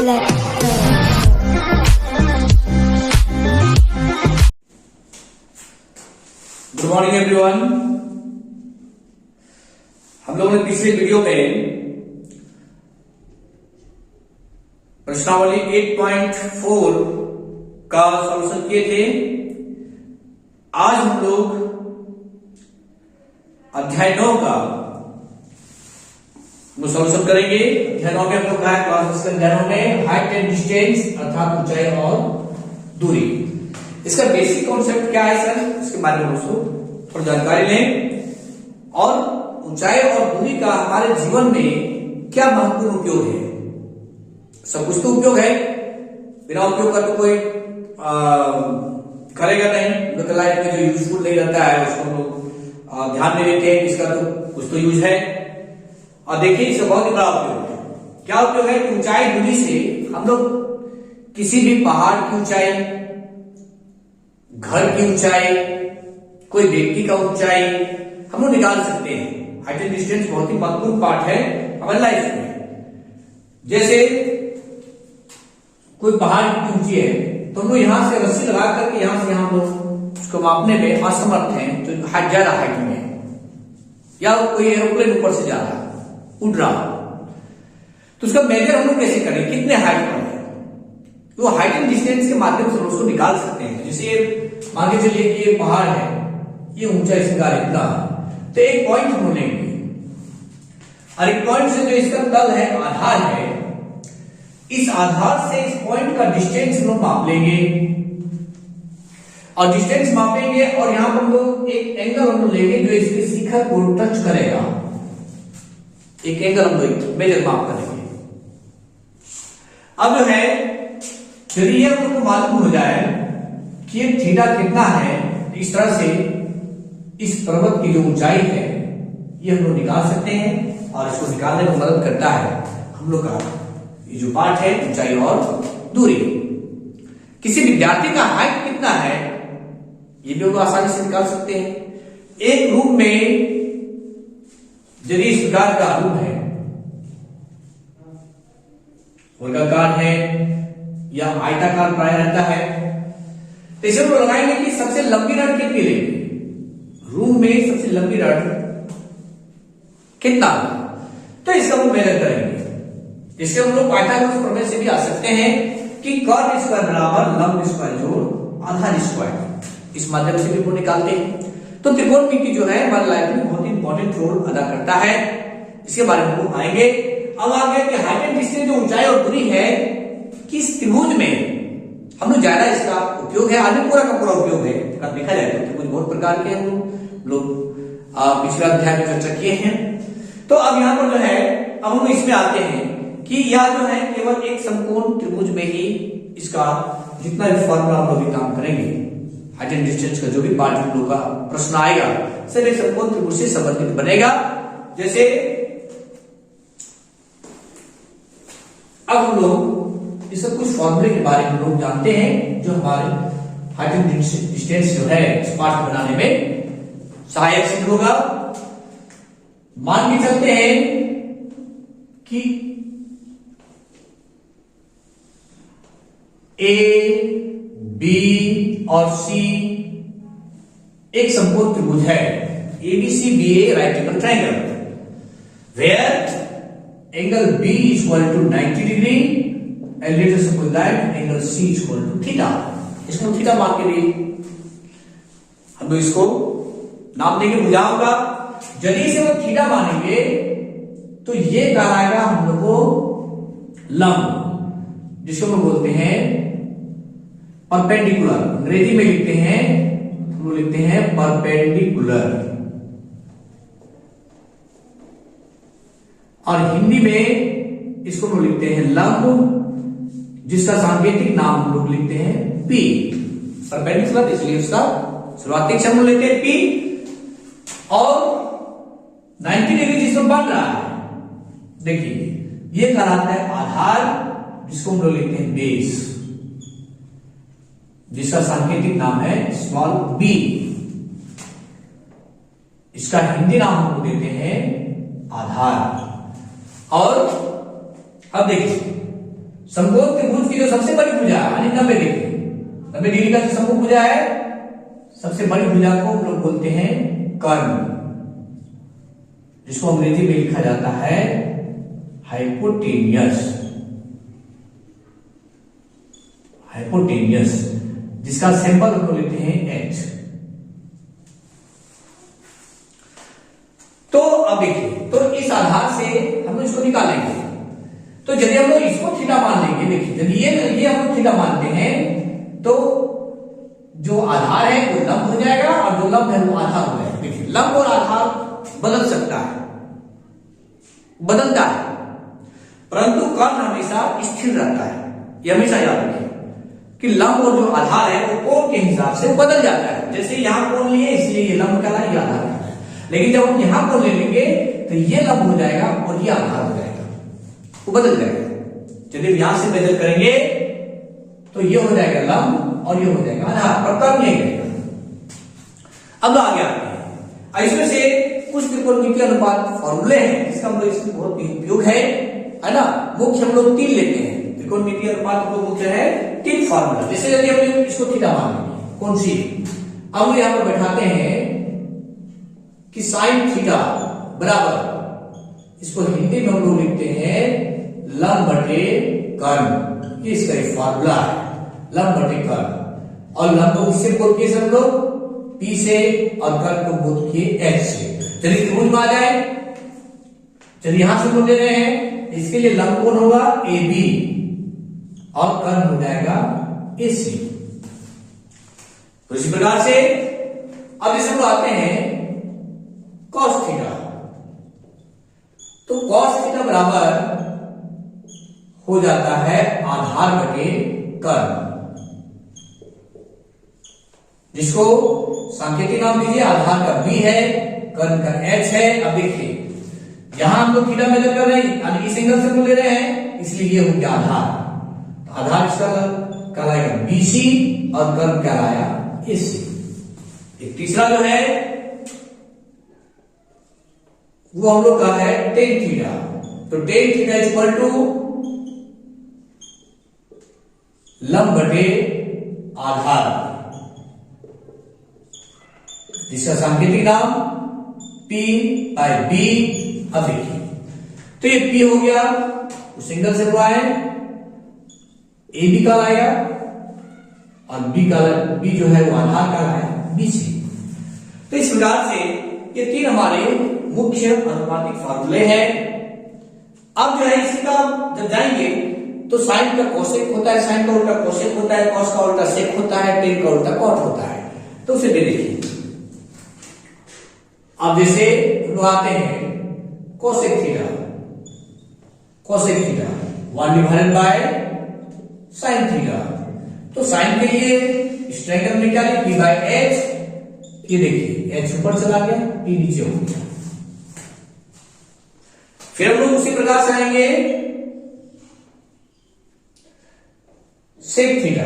Good morning everyone. हम लोगों ने पिछले वीडियो में प्रश्नावली 8.4 का सॉल्यूशन किए थे। आज हम लोग अध्याय 9 का सॉल्यूशन करेंगे। अध्याय 9 में हम लोग क्लास अध्याय 9 में हाइट एंड डिस्टेंस अर्थात ऊंचाई और दूरी। इसका बेसिक कॉन्सेप्ट क्या है सर, इसके बारे में दोस्तों थोड़ी जानकारी लें। और ऊंचाई और दूरी का हमारे जीवन में क्या महत्वपूर्ण उपयोग है। सब कुछ तो उपयोग है, बिना उपयोग का तो कोई करेगा नहीं। लोकल लाइफ में जो यूजफुल नहीं रहता है उसको लोग ध्यान नहीं देते हैं, इसका तो कुछ तो यूज है। और देखिए इसका बहुत ही बड़ा उपयोग है। क्या उपयोग है? ऊंचाई दूरी से हम लोग किसी भी पहाड़ की ऊंचाई, घर की ऊंचाई, कोई व्यक्ति का ऊंचाई हम लोग निकाल सकते हैं। हाइट एंड डिस्टेंस बहुत ही महत्वपूर्ण पार्ट है हमारी लाइफ में। जैसे कोई पहाड़ की ऊंची है तो हम लोग यहां से रस्सी लगा करके यहां से यहां लोग उसको मापने में असमर्थ हैं, तो ज्यादा हाइट में, या कोई एरोप्लेन ऊपर से जा रहा है, उड़ रहा, तो उसका मेजर हम लोग कैसे करें, कितने हाइट पर है, तो हाइट एंड डिस्टेंस के माध्यम से उसको निकाल सकते हैं। जैसे मान के चलिए कि ये पहाड़ है, ये ऊंचा इसका इतना है, तो एक पॉइंट हम लेंगे और एक पॉइंट से जो इसका तल है, आधार है, इस आधार से इस पॉइंट का डिस्टेंस हम लोग माप लेंगे। और डिस्टेंस मापेंगे और यहां पर हम लोग एक एंगल हम लोग लेंगे जो इसके शिखर को टच करेगा। एक एंगल हम लोग मेजर माप करेंगे। अब जो है यदि ये हम लोग को मालूम हो जाए कि ये थीटा कितना है, इस तरह से इस पर्वत की जो ऊंचाई है ये हम लोग निकाल सकते हैं। और इसको निकालने में मदद करता है हम लोग का ये जो पार्ट है, ऊंचाई और दूरी। किसी विद्यार्थी का हाइट कितना है ये भी हम लोग आसानी से निकाल सकते हैं। एक रूम में यदि इस प्रकार का रूम है, वर्गाकार है या आयताकार प्राय रहता है, तो इसे हम लगाएंगे कि सबसे लंबी रड कितनी लेंगे, रूम में सबसे लंबी रड कितना, तो इसका हम मेजर करेंगे। इससे हम लोग पाइथागोरस प्रमेय से भी आ सकते हैं कि कर्ण स्क्वायर बराबर लंब स्क्वायर जोड़ आधार स्क्वायर, इस माध्यम से भी वो निकालते हैं। तो त्रिकोणमिति जो है हमारी लाइफ में बहुत ही इंपॉर्टेंट रोल अदा करता है, इसके बारे में हम आएंगे। अब आगे कि हाइट एंड डिस्टेंस जो ऊंचाई और दूरी है, किस त्रिभुज में हम लोग ज्यादा इसका उपयोग है, आगे पूरा का पूरा उपयोग है। अगर देखा जाए तो त्रिभुज बहुत प्रकार के हम लोग पिछले अध्याय में चर्चा किए हैं। तो अब यहाँ पर जो है अब हम इसमें आते हैं कि यह जो है केवल एक समकोण त्रिभुज में ही इसका जितना भी फॉर्मूला हम लोग काम करेंगे, हाइट एंड डिस्टेंस का जो भी पार्ट हम लोग का प्रश्न आएगा सिर्फ एक समकोण त्रिभुज से संबंधित बनेगा। जैसे अब हम लोग इस कुछ फॉर्मूले के बारे में हम लोग जानते हैं जो हमारे हाइट एंड डिस्टेंस जो है इस पार्ट बनाने में सहायक सिद्ध होगा। मान के चलते हैं कि ए, बी और सी एक समकोण त्रिभुज है, ABC B A right angle triangle, where angle B is equal to 90 degree and let us suppose that angle C is equal to theta. इसको थीटा मान के लिए हम लोग इसको नाम देंगे, बुझाऊंगा। यदि इसे हम थीटा मानेंगे तो ये कहलाएगा हम लोग को लंब, जिसको हम बोलते हैं परपेंडिकुलर। अंग्रेजी में लिखते हैं हम लोग लिखते हैं परपेंडिकुलर, और हिंदी में इसको हम लोग लिखते हैं लंब, जिसका सांकेतिक नाम हम लोग लिखते हैं पी। परपेंडिकुलर इसलिए उसका शुरुआती अक्षर हम लोग लेते हैं पी, और 90 डिग्री जिसमें बन रहा है, देखिए ये कहलाता है आधार, जिसको हम लोग लिखते हैं बेस, जिसका सांकेतिक नाम है स्मॉल बी। इसका हिंदी नाम हम लोग देते हैं आधार। और अब देखिए समकोण त्रिभुज की जो सबसे बड़ी भुजा यानी 90 डिग्री, 90 डिग्री का जो समकोण भुजा है, सबसे बड़ी भुजा को हम लोग बोलते हैं कर्ण, जिसको अंग्रेजी में लिखा जाता है हाइपोटेनियस। हाइपोटेनियस जिसका सिंबल हम लोग लेते हैं H। तो अब देखिए, तो इस आधार से हम लोग इसको निकालेंगे। तो यदि हम लोग इसको थीटा मान लेंगे, देखिए यदि ये हम लोग थीटा मानते हैं तो जो आधार है वो लंब हो जाएगा और जो लंब है वो आधार हो जाएगा। देखिए लंब और आधार बदल सकता है, बदलता है, परंतु कर्ण हमेशा स्थिर रहता है। ये हमेशा याद रखिए कि लंब और जो आधार है वो कोण के हिसाब से बदल जाता है। जैसे यहां कोण लिए इसलिए ये लंब कहलाए, ये आधार कहलाए, लेकिन जब हम यहां कोण ले लेंगे तो ये लंब हो जाएगा और ये आधार हो जाएगा, वो बदल जाएगा। यदि यहां से मेजर करेंगे तो ये हो जाएगा लंब और ये हो जाएगा आधार, पर कर्ण नहीं रहेगा। अब आगे आते हैं, इसमें से कुछ त्रिकोणमितीय अनुपात फॉर्मूले हैं जिसका हम लोग इसमें बहुत उपयोग है ना। मुख्य हम लोग 3 लेते हैं, त्रिकोणमितीय अनुपात हम लोग मुख्य है 3 फॉर्मूला। जैसे यदि हम इसको थीटा मान लेंगे, कौन सी, अब यहां पर बैठाते हैं कि साइन थीटा बराबर, इसको हिंदी में हम लोग लिखते हैं लंब बटे कर्ण। ये इसका एक फॉर्मूला है, लंब बटे कर्ण। और लंब को किससे बोल किए सब लोग, P से, और कर्ण को बोल किए H से। चलिए त्रिभुज में आ जाए, चलिए यहां से बोल दे रहे हैं, इसके लिए लंब कोण होगा AB और कर्ण हो जाएगा AC। तो इसी प्रकार से अब इसे हम आते हैं cos थीटा। तो cos थीटा बराबर हो जाता है आधार बटे कर्ण, जिसको सांकेतिक नाम दीजिए। आधार का B है, कर्ण का H है। अब देखिए यहां हम लोग थीटा मेजर कर रहे हैं, यानी इस एंगल से ले रहे हैं, इसलिए ये हो गया आधार। तो आधार इसका कहलाएगा BC और कर्ण कहलाया AC। एक तीसरा जो है वो हम लोग का है टेन थीटा। तो टेन थीटा इक्वल टू लंब बटे आधार, जिसका सांकेतिक नाम P बाय B। अब देखिए तो ये P हो गया, उस एंगल से हुआ है, AB का आएगा और B जो है वो आधार का है BC। तो इस प्रकार से ये 3 हमारे मुख्य अनुपातिक फॉर्मूले हैं। अब जो है इसी का जब जाएंगे तो साइन का कोसेक होता है, साइन का उल्टा कोसेक होता है, कॉस का उल्टा सेक होता है, टेन का उल्टा कॉट होता है। तो उसे भी देखिए। अब जैसे लोग आते हैं cosec theta, cosec theta 1 divided by sine theta. तो साइन के लिए इस ट्रायंगल में क्या है, P बाय H। ये देखिए H ऊपर चला गया, P नीचे हो गया। फिर हम लोग उसी प्रकार से आएंगे सेक थीटा,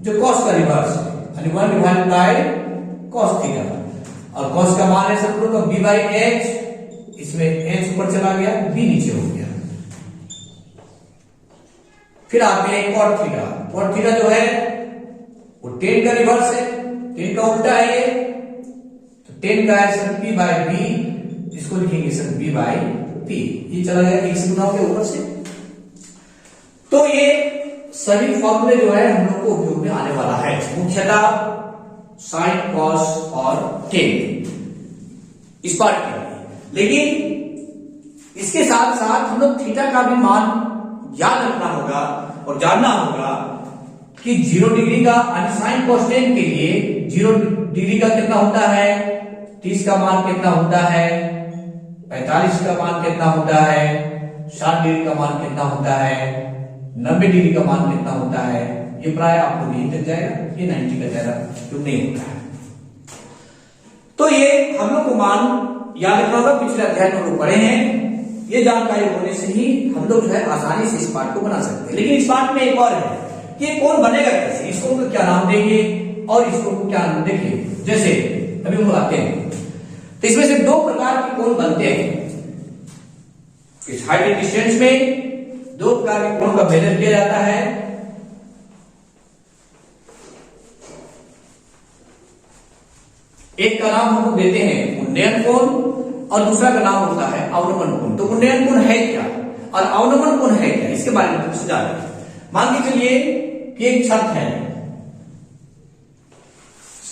जो कॉस का रिवर्स है, यानी 1 डिवाइडेड बाय कॉस थीटा। और कॉस का मान है सब लोग का B बाई H, इसमें H ऊपर चला गया, B नीचे हो गया। फिर आते हैं कॉट थीटा। कॉट थीटा जो है वो टेन का रिवर्स है, टेन का उल्टा है ये, तो टेन का है सर P बाई B, इसको लिखेंगे सर B बाई P। ये चला गया एक से गुना के ऊपर से। तो ये सभी फॉर्मूले जो है हम लोग को उपयोग में आने वाला है, मुख्यतः साइन, कॉस और टेन इस पार्ट के लिए। लेकिन इसके साथ साथ हम लोग थीटा का भी मान याद रखना होगा और जानना होगा कि 0 डिग्री का साइन कॉस टेन के लिए 0 डिग्री का कितना होता है, 30 का मान कितना होता है, 45 का मान कितना होता है, 60 डिग्री का मान कितना होता है, 90 डिग्री का मान कितना होता है। ये प्राय आपको नहीं तक जाएगा, ये 90 का ज्यादा जो नहीं होता है। तो ये हम लोग को मान याद रखना होगा, पिछले अध्याय में लोग पढ़े हैं। ये जानकारी होने से ही हम लोग जो है आसानी से इस पार्ट को बना सकते हैं। लेकिन इस पार्ट में एक और है कि ये कोण बनेगा कैसे, इसको हम क्या नाम देंगे और इसको क्या नाम देंगे। जैसे अभी हम आते हैं तो इसमें से 2 प्रकार के कोण बनते हैं। इस हाइट एंड डिस्टेंस में दो प्रकार के कोणों का भेदन किया जाता है। एक का नाम हम लोग देते हैं उन्नयन कोण और दूसरा का नाम होता है अवनमन कोण। तो उन्नयन कोण है क्या और अवनमन कोण है क्या, इसके बारे में तुमसे जान रहे हैं। मान के चलिए कि एक छत है,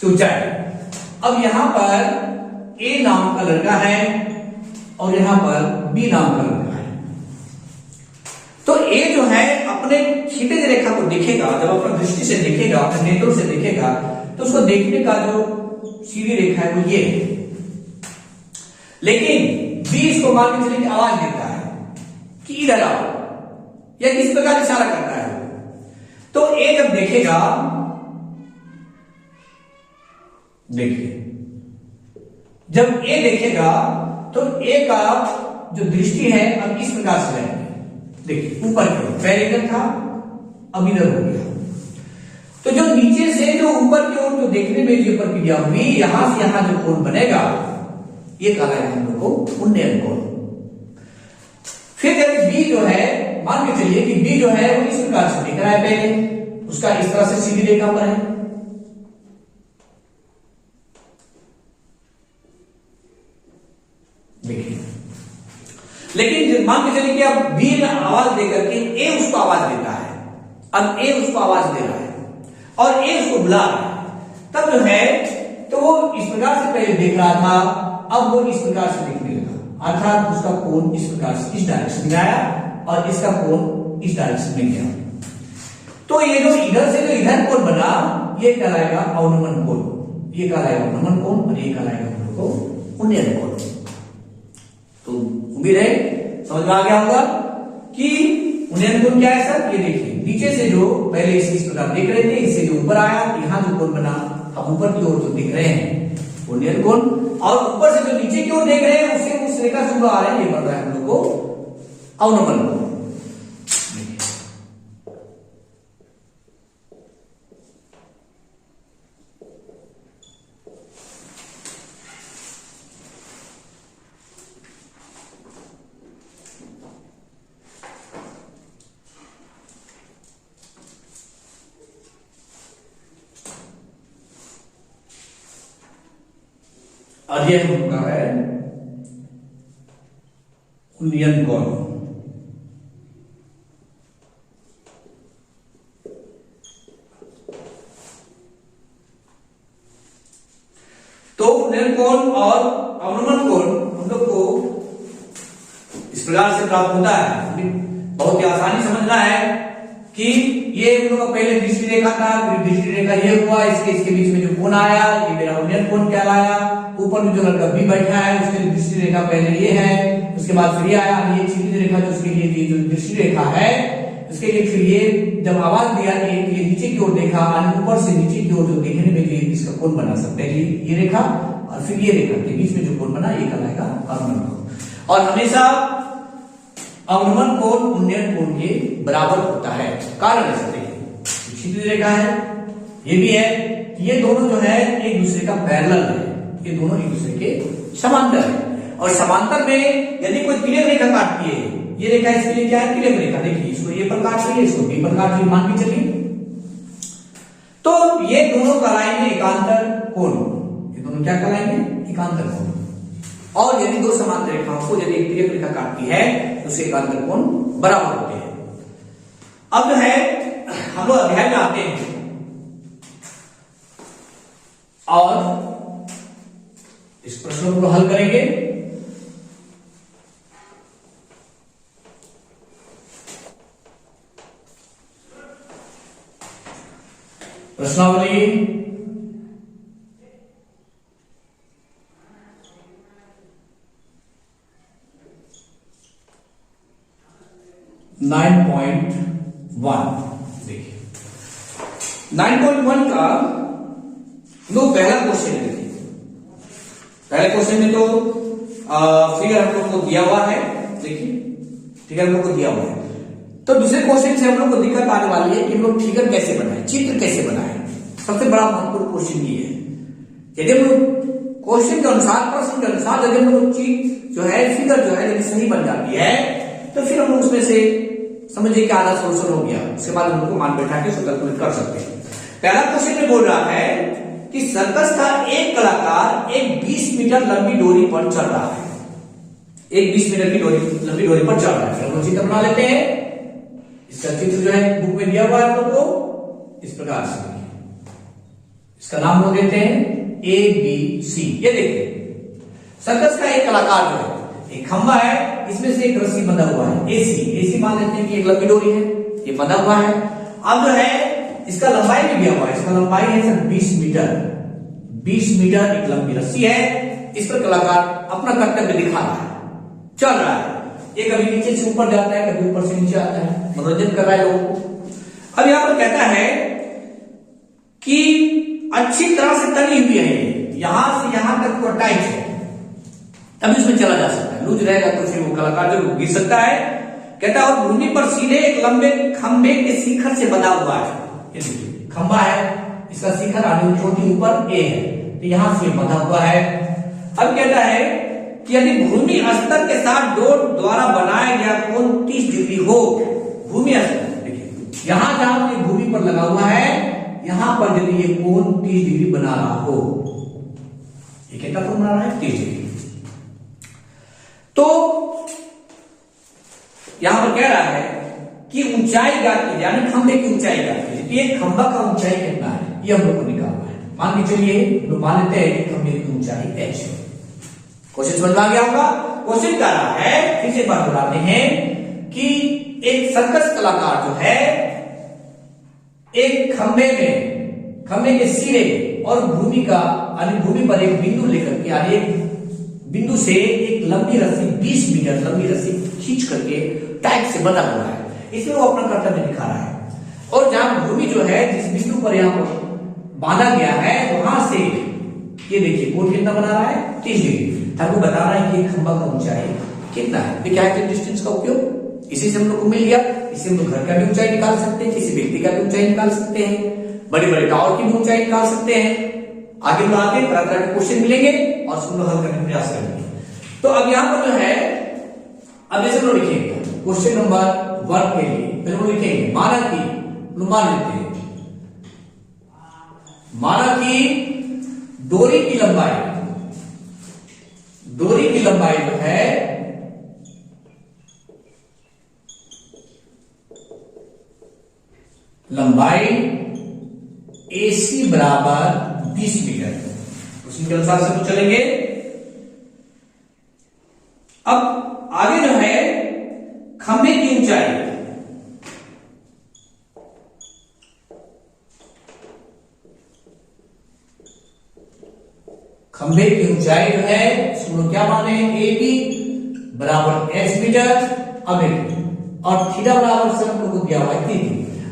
ऊंचाई। अब यहां पर ए नाम का लड़का है और यहां पर बी नाम का लड़का है। तो ए जो है अपने क्षितिज रेखा को देखेगा, जब अपनी दृष्टि से देखेगा, अपने नेत्रों से देखेगा, तो उसको देखने का जो सीधी रेखा है वो ये है। लेकिन बी इसको मान के चलिए आवाज देता है कि इधर आओ, या किस प्रकार इशारा करता है। तो ए जब देखेगा, देखिए जब ए देखेगा तो ए का जो दृष्टि है अब इस प्रकार से रहेगी। देखिए ऊपर की ओर, पहले इधर था अब इधर हो गया। तो जो नीचे से जो ऊपर की ओर जो देखने में जो प्रक्रिया हुई, यहां से यहां जो कोण बनेगा ये कहलाएगा हम लोग को उन्नयन कोण। फिर जब बी जो है, मान के चलिए कि बी जो है वो इस प्रकार से दिख रहा है, पहले उसका इस तरह से सीधी रेखा पर है। देखिए, लेकिन मान के चलिए कि अब बी ने आवाज देकर के ए उसको आवाज देता है। अब ए उसको आवाज दे रहा है और ए उसको बुला रहा है। तब जो है तो वो इस प्रकार से पहले देख रहा था, अब वो इस प्रकार से देखने लगा, अर्थात उसका कोण इस प्रकार से इस डायरेक्शन में आया और इसका कोण इस डायरेक्शन में गया। तो ये जो इधर से जो इधर कोण बना, ये कहलाएगा अवनमन कोण, ये कहलाएगा अवनमन कोण और ये कहलाएगा हम लोग को उन्नयन कोण। तो उम्मीद है समझ में आ गया होगा कि उन्नयन कोण क्या है सर। ये देखिए नीचे से जो पहले इस प्रकार देख रहे थे, इससे जो ऊपर आया, यहां जो कोण बना, अब ऊपर की ओर जो दिख रहे हैं उन्नयन कोण, और ऊपर से जो नीचे की ओर देख रहे हैं उसे उस रेखा से आ रहे हैं, ये बन रहा है हम लोग को अवनमन कोण। और ये होता है उन्नयन कोण। तो उन्नयन कोण और अवनमन कोण हम लोग को इस प्रकार से प्राप्त होता है। बहुत ही आसानी समझना है कि ये हम लोग का पहले दृष्टि रेखा था, फिर दृष्टि रेखा ये हुआ, इसके बीच में जो कोण आया ये मेरा उन्नयन कोण कहलाया। ऊपर में जो लड़का बी बैठा है उसके दृष्टि रेखा पहले ये है, उसके बाद फिर ये आया, ये क्षितिज रेखा जो उसके लिए जो दृष्टि रेखा है उसके लिए फिर ये जब आवाज दिया ये नीचे की ओर देखा, ऊपर से नीचे की ओर जो देखने में जो इसका कोण बना सकते हैं ये रेखा, और फिर ये रेखा के बीच में जो कोण बना ये कहलाएगा अवनमन कोण। और हमेशा अवनमन कोण उन्नयन कोण के बराबर होता है। कारण ऐसे क्षितिज रेखा है, ये भी है, ये दोनों जो है एक दूसरे का पैरेलल है, ये दोनों एक दूसरे के समांतर है। और समांतर में यदि कोई तिर्यक रेखा काटती है, ये रेखा इसके लिए क्या है तिर्यक रेखा, देखिए इसको ये पर काट रही है, इसको बी पर काट रही है, मान के चलिए, तो ये दोनों कहलाएंगे एकांतर कोण। ये दोनों क्या कहलाएंगे एकांतर कोण। और यदि दो समांतर रेखाओं को यदि एक तिर्यक रेखा काटती है तो उसके एकांतर कोण बराबर होते हैं। अब जो है हम लोग अध्याय में आते हैं और इस प्रश्न को हल करेंगे। प्रश्नावली 9.1 देखिए 9.1 का लो पहला क्वेश्चन है। देखिए पहले क्वेश्चन में तो फिगर हम लोग को दिया हुआ है, देखिए फिगर हम लोग को दिया हुआ है। तो दूसरे क्वेश्चन से हम लोग को दिक्कत आने वाली है कि हम लोग फिगर कैसे बनाए, चित्र कैसे बनाए। सबसे बड़ा महत्वपूर्ण क्वेश्चन ये है। यदि हम लोग क्वेश्चन के अनुसार, प्रश्न के अनुसार यदि हम लोग चीज जो है फिगर जो है यदि सही बन जाती है तो फिर हम लोग उसमें से समझिए कि आधा सोल्यूशन हो गया, उसके बाद हम लोग को मान बैठा के उसको कैलकुलेट कर सकते हैं। पहला क्वेश्चन में बोल रहा है कि सर्कस का एक कलाकार एक 20 मीटर लंबी डोरी पर चल रहा है, एक 20 मीटर की लंबी डोरी पर चल रहा है। हम लोग चित्र बना लेते हैं। इसका चित्र जो है बुक में दिया हुआ है हम लोग को इस प्रकार से, इसका नाम हम देते हैं ABC। ये देखिए सर्कस का एक कलाकार जो है, एक खंबा है, इसमें से एक रस्सी बंधा हुआ है, AC मान लेते हैं कि एक लंबी डोरी है, ये बंधा हुआ है। अब जो है इसका लंबाई भी दिया हुआ है, इसका लंबाई है सर 20 मीटर। 20 मीटर एक लंबी रस्सी है, इस पर कलाकार अपना कर्तव्य दिखा रहा है, चल रहा है। ये कभी नीचे से ऊपर जाता है, कभी ऊपर से नीचे आता है, मनोरंजन कर रहा है लोगों को। अब यहां पर कहता है कि अच्छी तरह से तनी हुई है, यहां से यहां तक तो टाइट है, तभी उसमें चला जा सकता है। लूज रहेगा तो फिर वो कलाकार जो गिर सकता है। कहता है और भूमि पर सीधे एक लंबे खंबे के शिखर से बंधा हुआ है। ये देखिए खंबा है, इसका शिखर आगे चोटी ऊपर A है, तो यहां से बंधा हुआ है। अब कहता है कि यदि भूमि स्तर के साथ डोर द्वारा बनाया गया कोण 30 डिग्री हो, भूमि स्तर देखिए यहां जहां ये भूमि पर लगा हुआ है, यहां पर यदि ये कोण 30 डिग्री बना रहा हो, ये कितना कोण बना रहा है 30 डिग्री, तो यहां पर कह रहा है कि ऊंचाई ज्ञात कीजिए, यानी खंबे की ऊंचाई ज्ञात कीजिए। ये खंबा का ऊंचाई कितना है ये हम लोग को निकालना है। मान के चलिए लोग मान लेते हैं कि खंबे की ऊंचाई h है। क्वेश्चन समझ में आ गया होगा। क्वेश्चन कह रहा है, फिर से बात बताते हैं कि एक सर्कस कलाकार जो है एक खंबे के सिरे और भूमि का यानी भूमि पर एक बिंदु लेकर के, यानी एक बिंदु से एक लंबी रस्सी 20 मीटर लंबी रस्सी खींच करके टाइट से बंधा हुआ है, इसमें वो अपना कर्तव्य दिखा रहा है। और जहां भूमि जो है जिस बिंदु पर यहां पर बांधा गया है, वहां से ये देखिए कोण कितना बना रहा है 30 डिग्री। आपको बता रहा है कि खंबा का ऊंचाई कितना है। तो क्या है डिस्टेंस का उपयोग, इसी से हम लोग को मिल गया। इससे हम लोग घर का भी ऊंचाई निकाल सकते हैं, किसी व्यक्ति का भी ऊंचाई निकाल सकते हैं, बड़े बड़े टावर की भी ऊंचाई निकाल सकते हैं। आगे बढ़ाते तरह तरह के क्वेश्चन मिलेंगे और उसको हल करने का प्रयास करेंगे। तो अब यहां पर जो है, अब जैसे हम लोग लिखेंगे क्वेश्चन नंबर 1 के लिए, पहले हम लिखेंगे माना कि, मान लेते हैं माना कि डोरी की लंबाई जो है लंबाई AC बराबर 20 मीटर, उसी के अनुसार से तो चलेंगे। अब आगे जो है खंबे की ऊंचाई, खंबे की ऊंचाई जो है सुनो क्या माने AB बराबर h मीटर। अब और थीटा बराबर से हम लोग को दिया हुआ है 3।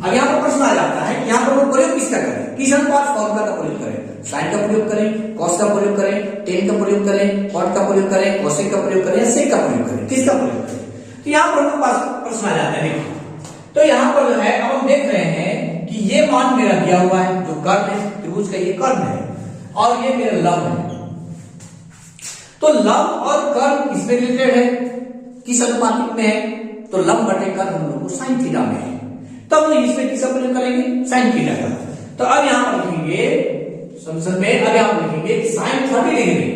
अब यहां पर प्रश्न आ जाता है कि यहां पर हम प्रयोग किसका करें, किस अनुपात फॉर्मूला का प्रयोग करें, साइन का प्रयोग करें, कॉस का प्रयोग करें, टेन का प्रयोग करें, कॉट का प्रयोग करें, कोसेक का प्रयोग करें, सेक का प्रयोग करें, किसका प्रयोग करें। तो यहां पर हमारे पास प्रश्न आ जाता है। तो यहां पर जो है अब हम देख रहे हैं कि ये मान मेरा दिया हुआ है, जो कर्ण है त्रिभुज का ये कर्ण है और ये मेरा लंब है। तो लंब और कर्ण इसमें रिलेटेड है, किस अनुपात में है, तो लंब बटे कर्ण हम लोग को साइन थीटा में है। तो हम लोग इसमें किसका प्रयोग करेंगे, साइन थीटा का। तो अब यहां पर लिखेंगे सॉल्यूशन में, अब यहां पर लिखेंगे साइन 30 डिग्री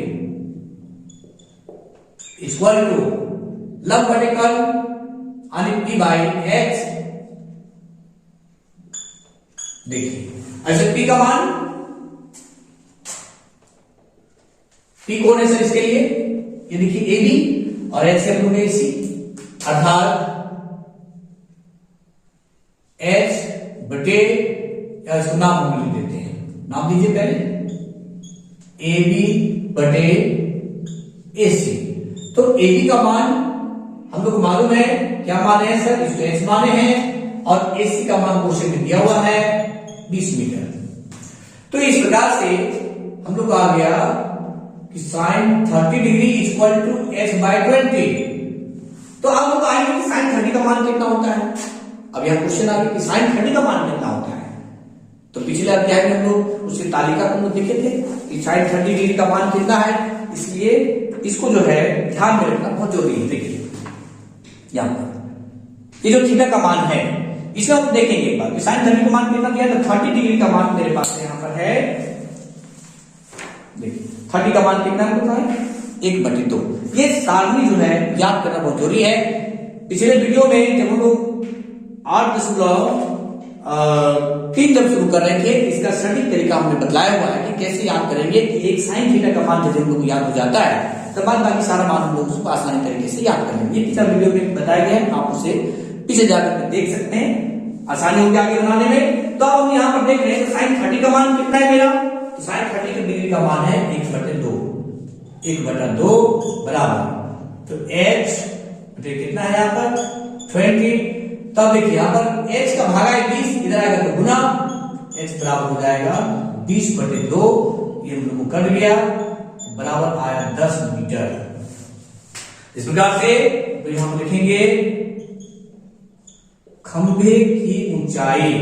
इक्वल टू लंब बटे कर्ण यानी P बाई H। देखिए ऐसे P का मान, P कौन है सर इसके लिए, ये देखिए AB और H से हम लोग AC, अर्थात H बटे, या इसको नाम हम लिख देते हैं, नाम दीजिए पहले AB बटे AC। तो AB का मान हम लोग को मालूम है, क्या मान है सर, इसको H माने हैं और AC का मान क्वेश्चन में दिया हुआ है 20 मीटर। तो इस प्रकार से हम लोग आ गया कि sine 30 degree equal to H by 20। तो अब लोग आएंगे कि साइन 30 का मान कितना होता है। अब यहां क्वेश्चन आ गया कि साइन 30 का मान कितना होता है। तो पिछले अध्याय में हम लोग उसकी तालिका को देखे थे कि साइन 30 डिग्री का मान कितना है, इसलिए इसको जो है ध्यान में रखना बहुत जरूरी है। देखिए यहां पर ये जो थीटा का मान है इसमें आप देखेंगे एक बार साइन 30 का मान कितना दिया है, तो 30 डिग्री का मान मेरे पास यहां पर है। देखिए 30 का मान कितना है, 1/2। ये सारणी जो है याद करना बहुत जरूरी है। पिछले वीडियो में जब हम लोग 8.3 जब शुरू कर रहे थे, इसका सटीक तरीका हमने बतलाया हुआ है कि कैसे याद करेंगे कि एक साइन थीटा का मान जब हम लोग याद हो जाता है तो बाद बाकी सारा मान हम लोग उसको आसानी तरीके से याद करेंगे। ये पिछला वीडियो में बताया गया है, आप उसे पीछे जाकर देख सकते हैं, आसानी होगी आगे बनाने में। तो अब हम यहाँ पर देख रहे हैं साइन 30 का मान कितना है मेरा, तो साइन 30 डिग्री का मान है 1/2 बराबर, तो h कितना है यहाँ पर 20। तब देखिए यहाँ पर h का भागा है 20, इधर आएगा तो गुना, h बराबर हो जाएगा 20/2, ये हम लोग को कट गया, बराबर आया 10 मीटर। इस प्रकार से तो यहां हम लिखेंगे खंभे की ऊंचाई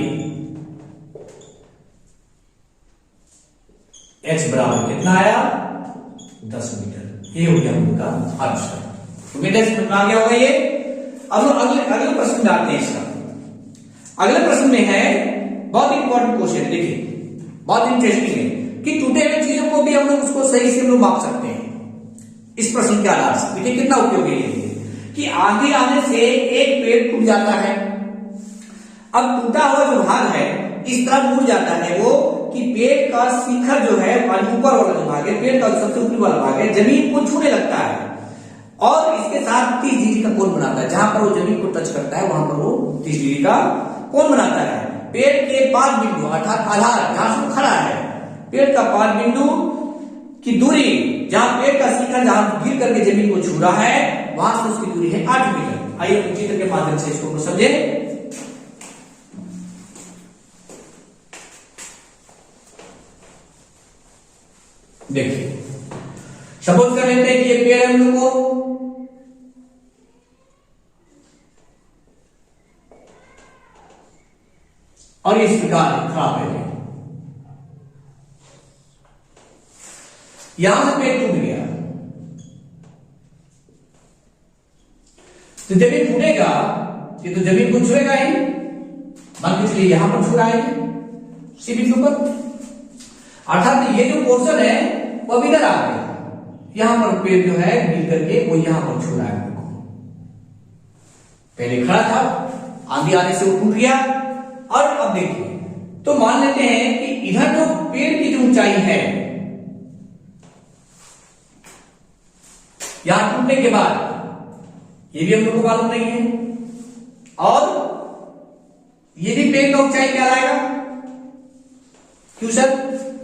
h बराबर कितना आया 10 मीटर। ये हो गया हम लोग का आंसर। तो मीटर समझ में आ गया होगा ये। अब अगले प्रश्न में आते हैं। इसका अगले प्रश्न में है बहुत इंपॉर्टेंट क्वेश्चन, देखिए बहुत इंटरेस्टिंग है कि टूटे हुए चीजों को भी हम लोग उसको सही से हम लोग माप सकते हैं इस प्रश्न के आधार से। देखिए कितना उपयोगी है कि आंधी आने से एक पेड़ टूट जाता है। अब टूटा हुआ जो भाग है इस तरह टूट जाता है वो कि पेड़ का शिखर जो है ऊपर वाला जो भाग है, पेड़ का सबसे ऊपरी वाला भाग है, जमीन को छूने लगता है और इसके साथ 30 डिग्री का कोण बनाता है। जहां पर वो जमीन को टच करता है वहां पर वो 30 डिग्री का कोण बनाता है। पेड़ के 5 बिंदु अर्थात आधार जहां से खड़ा है, पेड़ का 5 बिंदु की दूरी, जहां पेड़ का शिखर जहां गिर करके जमीन को छू रहा है वहां से उसकी दूरी है 8 मीटर। आइए चित्र के माध्यम से इसको समझे। देखिए सपोज कर लेते हैं कि ये पेड़ है हम लोग को, और इस प्रकार खड़ा है, यहां से पेड़ टूट गया तो जमीन टूटेगा, ये तो जमीन को छुएगा ही, मान के चलिए यहां पर छू रहा है सी बिंदु पर, अर्थात ये जो पोर्शन है वो इधर आ गया, यहां पर पेड़ जो है मिल करके वो यहां पर छू रहा है। पहले खड़ा था, आंधी आने से वो टूट गया। और अब देखिए तो मान लेते हैं कि इधर जो पेड़ की जो ऊंचाई है, यहां टूटने के बाद ये भी हम लोग को मालूम नहीं है, और ये भी पेड़ का ऊंचाई क्या आएगा, क्यों सर,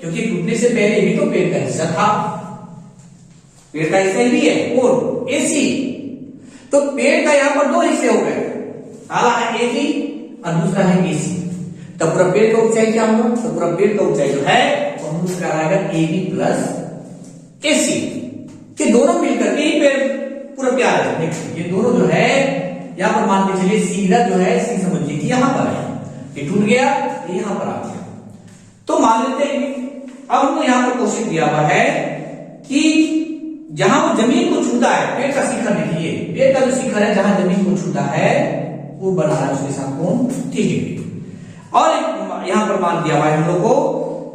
क्योंकि टूटने से पहले भी तो पेड़ का हिस्सा था, पेड़ का हिस्सा भी है और एसी, तो पेड़ का यहां पर 2 हिस्से हो गए, पहला है एसी और दूसरा है एसी। तो पूरा पेड़ का ऊंचाई क्या होगा, तो पूरा पेड़ का ऊंचाई जो है वो हम लोग कराएगा एबी प्लस एसी, कि दोनों मिलकर के ही पेड़ पूरा प्यार है। देखिए ये दोनों जो है यहां पर मान के चलिए सीधा जो है सी समझिए कि यहां पर है, ये टूट गया ये यहां पर आ गया। तो मान लेते हैं अब हमको यहां पर क्वेश्चन दिया हुआ है कि जहां वो जमीन को छूता है, पेड़ का शिखर देखिए, पेड़ का जो शिखर है जहां जमीन को छूता है वो बना है उसके साथ कोण 30 डिग्री, और यहां पर मान दिया हुआ है हम लोग को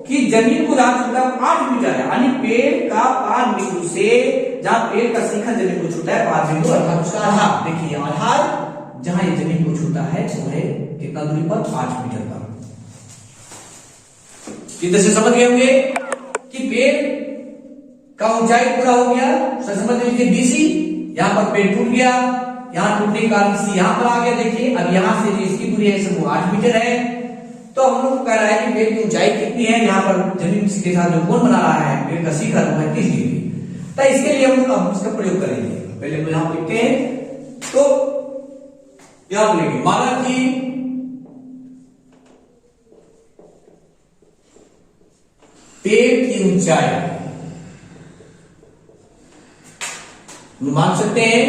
कि जमीन को जहां छूता है 8 मीटर है, यानी पेड़ का 5 बिंदु से जहां पेड़ का शिखर जमीन को छूता है 5 बिंदु अर्थात उसका आधार, देखिए आधार जहां ये जमीन को छूता है वो है कितना दूरी पर 5 मीटर पर। इधर से समझ गए होंगे कि पेड़ का ऊंचाई पूरा हो गया, समझ लीजिए बीसी, यहां पर पेड़ टूट गया, यहां टूटने के कारण सी यहां पर आ गया। देखिए अब यहां से जो इसकी दूरी है वो 8 मीटर है, तो हम लोग कह रहा है कि पेड़ की ऊंचाई कितनी है, यहां पर जमीन के साथ जो कोण बना रहा है पेड़ का शिखर वो है 30 डिग्री। तो इसके लिए हम लोग इसका प्रयोग करेंगे, पहले तो यहां लिखते हैं, तो यहां पर लिखेंगे माना कि पेड़ की ऊंचाई मान सकते हैं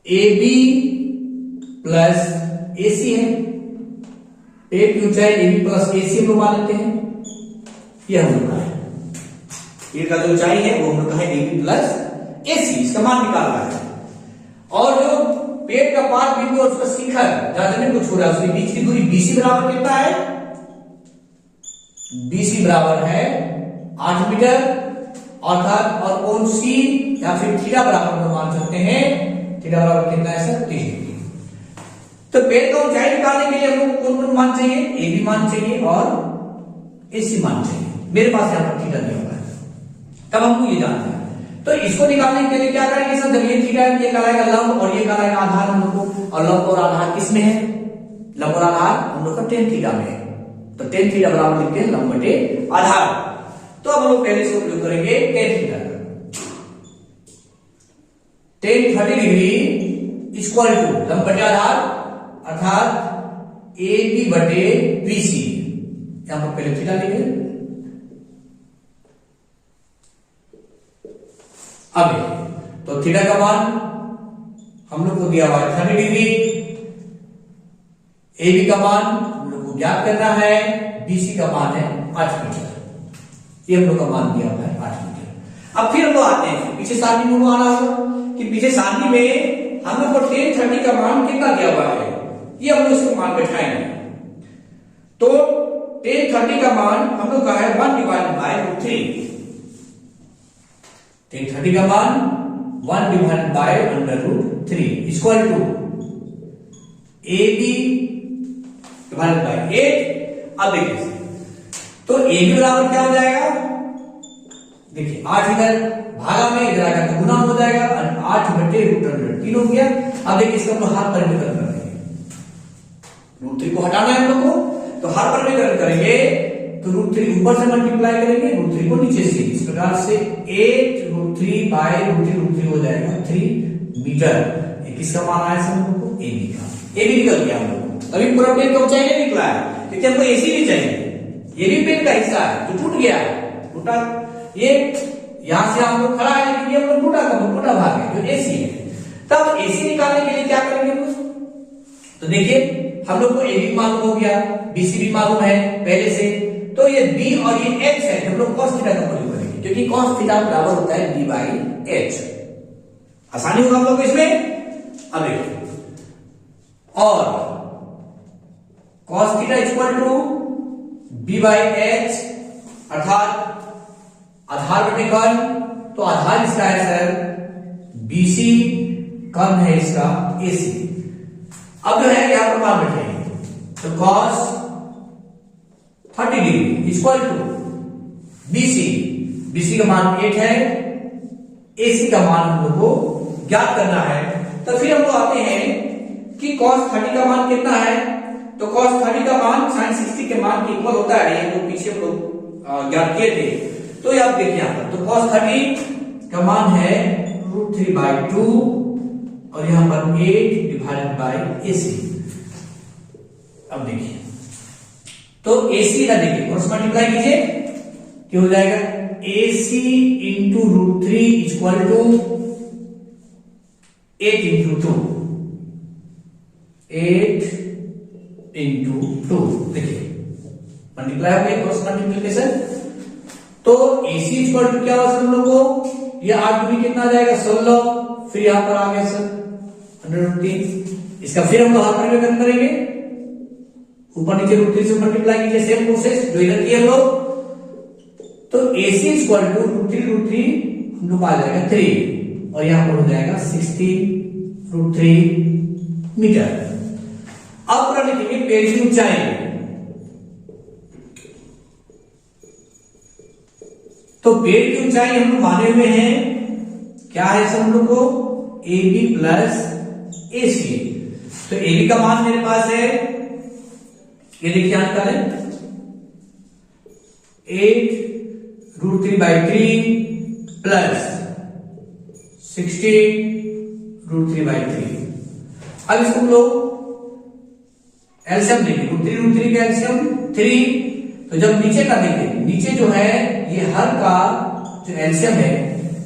AB प्लस AC है, पेड़ की ऊंचाई AB प्लस AC हम लोग मान लेते हैं, यह हम लोग का है, पेड़ का जो ऊंचाई है वो हम लोग का है AB प्लस AC, इसका मान निकालना है। और जो पेड़ का पाद बिंदु और उसका शिखर जहां जमीन को छू रहा है उसके बीच की दूरी BC बराबर कितना है? BC बराबर है 8 मीटर, अर्थात और कोण C या फिर थीटा बराबर हम मान सकते हैं, थीटा बराबर कितना है सर? 30 डिग्री। तो पेड़ का ऊंचाई निकालने के लिए हम लोग को कौन कौन मान चाहिए? AB मान चाहिए और AC मान चाहिए। मेरे पास यहाँ पर थीटा दिया हुआ है, तब हमको ये जानना है। तो इसको निकालने के लिए क्या करेंगे सर? जब ये थीटा है, ये कहलाएगा लंब और ये कहलाएगा आधार हम लोग को, और लंब और आधार किस में है? लंब और आधार हम लोग का tan थीटा में है, तो tan थीटा बराबर लिखते हैं लंब बटे आधार। तो अब हम लोग पहले से उपयोग करेंगे tan थीटा का। tan 30 डिग्री इक्वल टू लंब बटे आधार अर्थात AB बटे BC। यहां पर पहले थीटा लिखे, अब तो थीटा का मान हम लोग को दिया हुआ है 30 डिग्री, AB का मान हम लोग को ज्ञात करना है, BC का मान है 8 मीटर, ये हम लोग का मान दिया हुआ है 8 मीटर। अब फिर हम लोग आते हैं पीछे सारणी में, आना होगा कि पीछे सारणी में हम लोग को tan 30 का मान कितना दिया हुआ है, ये हम लोग इसको मान बैठाएंगे। तो tan 30 का मान हम लोग का है 1/√3, tan 30 का मान 1/√3 equal to AB divided by 8। अब देखिए तो AB बराबर क्या हो जाएगा? देखिए 8 इधर भागा में इधर आएगा तो गुना हो जाएगा, 8/√3 3 हो गया। अब देखिए इसका हम लोग हाथ परिवर्तन करेंगे, √3 को हटाना है हम लोग को, तो हाथ परिवर्तन करेंगे तो √3 ऊपर से मल्टीप्लाई करेंगे, √3 को नीचे से, इस प्रकार से 8√3/√3 हो जाएगा 3 मीटर। ये किसका मान आया सर हम लोग को? AB का। AB निकल गया हम लोग को। अभी पूरा पेन का ऊंचाई नहीं निकला है, क्योंकि हमको AC भी चाहिए, ये भी पेन का हिस्सा है जो टूट गया, टूटा ये यहां से हम लोग खड़ा है, लेकिन ये हम लोग टूटा भाग है जो AC है। तब AC निकालने के लिए क्या करेंगे? तो देखिए हम लोग को AB मालूम हो गया, BC भी मालूम है पहले से, तो ये B और ये H है, हम लोग cos थीटा का प्रयोग करेंगे, क्योंकि cos थीटा बराबर होता है B/H। आसानी होगा हम लोग को इसमें। अब देखिए और cos theta equal to B/H अर्थात आधार बटे कर्ण, तो आधार इसका है सर BC, कर्ण है इसका AC। अब जो है यहां पर मान बैठेंगे, तो cos 30 degree equal to BC का मान 8 है, AC का मान हम लोग को ज्ञात करना है। तो फिर हम लोग आते हैं कि cos 30 का मान कितना है, तो cos 30 का मान sin 60 के मान के इक्वल होता है, ये तो पीछे हम लोग ज्ञात किए थे। तो ये आप देखिए यहां पर, तो cos 30 का मान है √3/2 और यहां पर 8/AC। अब देखिए तो AC का देखिए क्रॉस मल्टीप्लाई कीजिए, क्या हो जाएगा? AC into √3 equal to 8 into 2, 8 into 2, देखिए मल्टीप्लाई हो गया, क्रॉस मल्टीप्लिकेशन। तो AC इक्वल टू क्या होगा हम लोग को? ये 8 दूनी कितना आ जाएगा? 16, फिर यहां पर आ गया सर 103। इसका फिर हम लोग हाथ परिवर्तन करेंगे, ऊपर नीचे √3 से मल्टीप्लाई कीजिए, सेम प्रोसेस जो इधर किए हम लोग। तो AC इक्वल टू √3 हम लोग आ जाएगा 3 और यहां पर हो जाएगा 16√3 मीटर। अब पूरा लिखेंगे पेड़ की ऊंचाई, तो पेड़ की ऊंचाई हम लोग माने हुए हैं क्या है सर हम लोग को? AB plus AC। तो AB का मान मेरे पास है, ये देखिए यहां निकालें 8√3/3 प्लस 16√3/3। अब इसको हम लोग एलसीएम देंगे, √3 का एलसीएम 3। तो जब नीचे का देखें, नीचे जो है ये हर का जो एलसीएम है,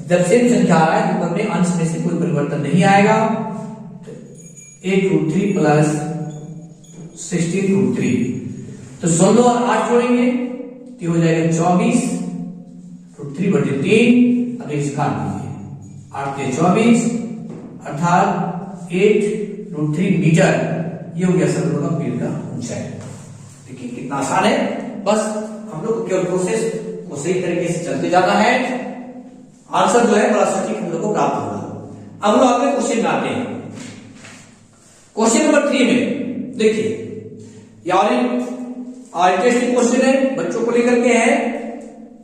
जब सेम संख्या आ रहा है तो अपने अंश में से कोई परिवर्तन नहीं आएगा। 8√3 प्लस 16√3, तो 16 और 8 जोड़ेंगे तो हो जाएगा 24√3/3। अब इसका काट दीजिए, 8 के 24 अर्थात 8√3 मीटर, ये हो गया सर लोगों का पेड़ का ऊंचाई। देखिए कितना आसान है, बस हम लोग को केवल प्रोसेस को सही तरीके से चलते जाना है, आंसर जो है बड़ा सटीक हम लोग को प्राप्त होगा। अब लोग अगले क्वेश्चन में आते हैं। क्वेश्चन नंबर 3 में देखिए, इंटरेस्टिंग क्वेश्चन है, बच्चों को लेकर के है।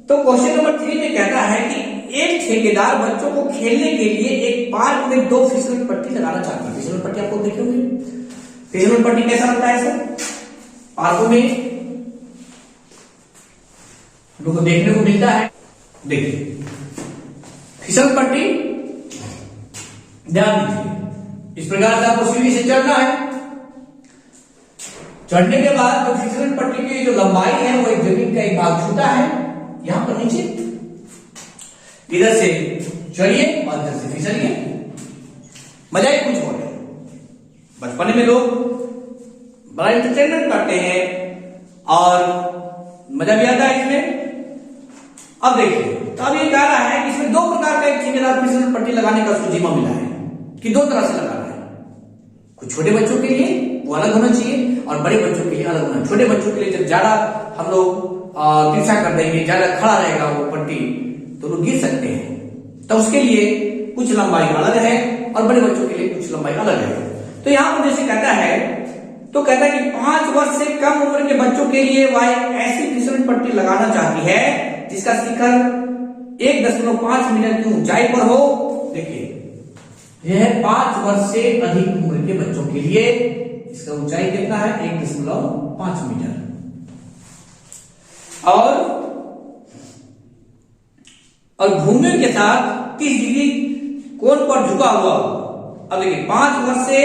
तो क्वेश्चन नंबर 3 में कहता है कि एक ठेकेदार बच्चों को खेलने के लिए एक पार्क में 2 फिसल पट्टी लगाना चाहते हैं। फिसल पट्टी आपको देखे होंगे, फिसल पट्टी कैसा लगता है सर, पार्कों में लोगों को देखने को मिलता है। देखिए फिसल पट्टी, ध्यान दीजिए, इस प्रकार से आपको सीढ़ी से चढ़ना है। चढ़ने के बाद जो फिसल पट्टी की जो लंबाई है वो एक जमीन का एक भाग छूता है, यहां पर नीचे इधर से चढ़िए और इधर से फिसलिए, मजा ही कुछ हो रहा है। बचपन में लोग बड़ा एंटरटेनमेंट करते हैं और मजा भी आता है इसमें। अब देखिए, तो अब ये कह रहा है कि इसमें 2 प्रकार का एक ठेकेदार फिसल पट्टी लगाने का उसको जिम्मा मिला है कि 2 तरह से लगाना है। कुछ छोटे बच्चों के लिए वो अलग होना चाहिए और बड़े बच्चों के लिए अलग होना। छोटे बच्चों के लिए जब ज्यादा हम लोग तिरछा कर देंगे, ज्यादा खड़ा रहेगा वो पट्टी, तो लोग गिर सकते हैं, तो उसके लिए कुछ लंबाई अलग है और बड़े बच्चों के लिए कुछ लंबाई अलग है। तो यहां पर जैसे कहता है, तो कहता है कि 5 वर्ष से कम उम्र के बच्चों के लिए वह ऐसी फिसल पट्टी लगाना चाहती है जिसका शिखर 1.5 मीटर की ऊंचाई पर हो। देखिए यह है 5 वर्ष से अधिक उम्र के बच्चों के लिए, इसका ऊंचाई कितना है 1.5 मीटर, और घूमने के साथ 30 डिग्री कोण पर झुका हुआ। अब देखिए 5 वर्ष से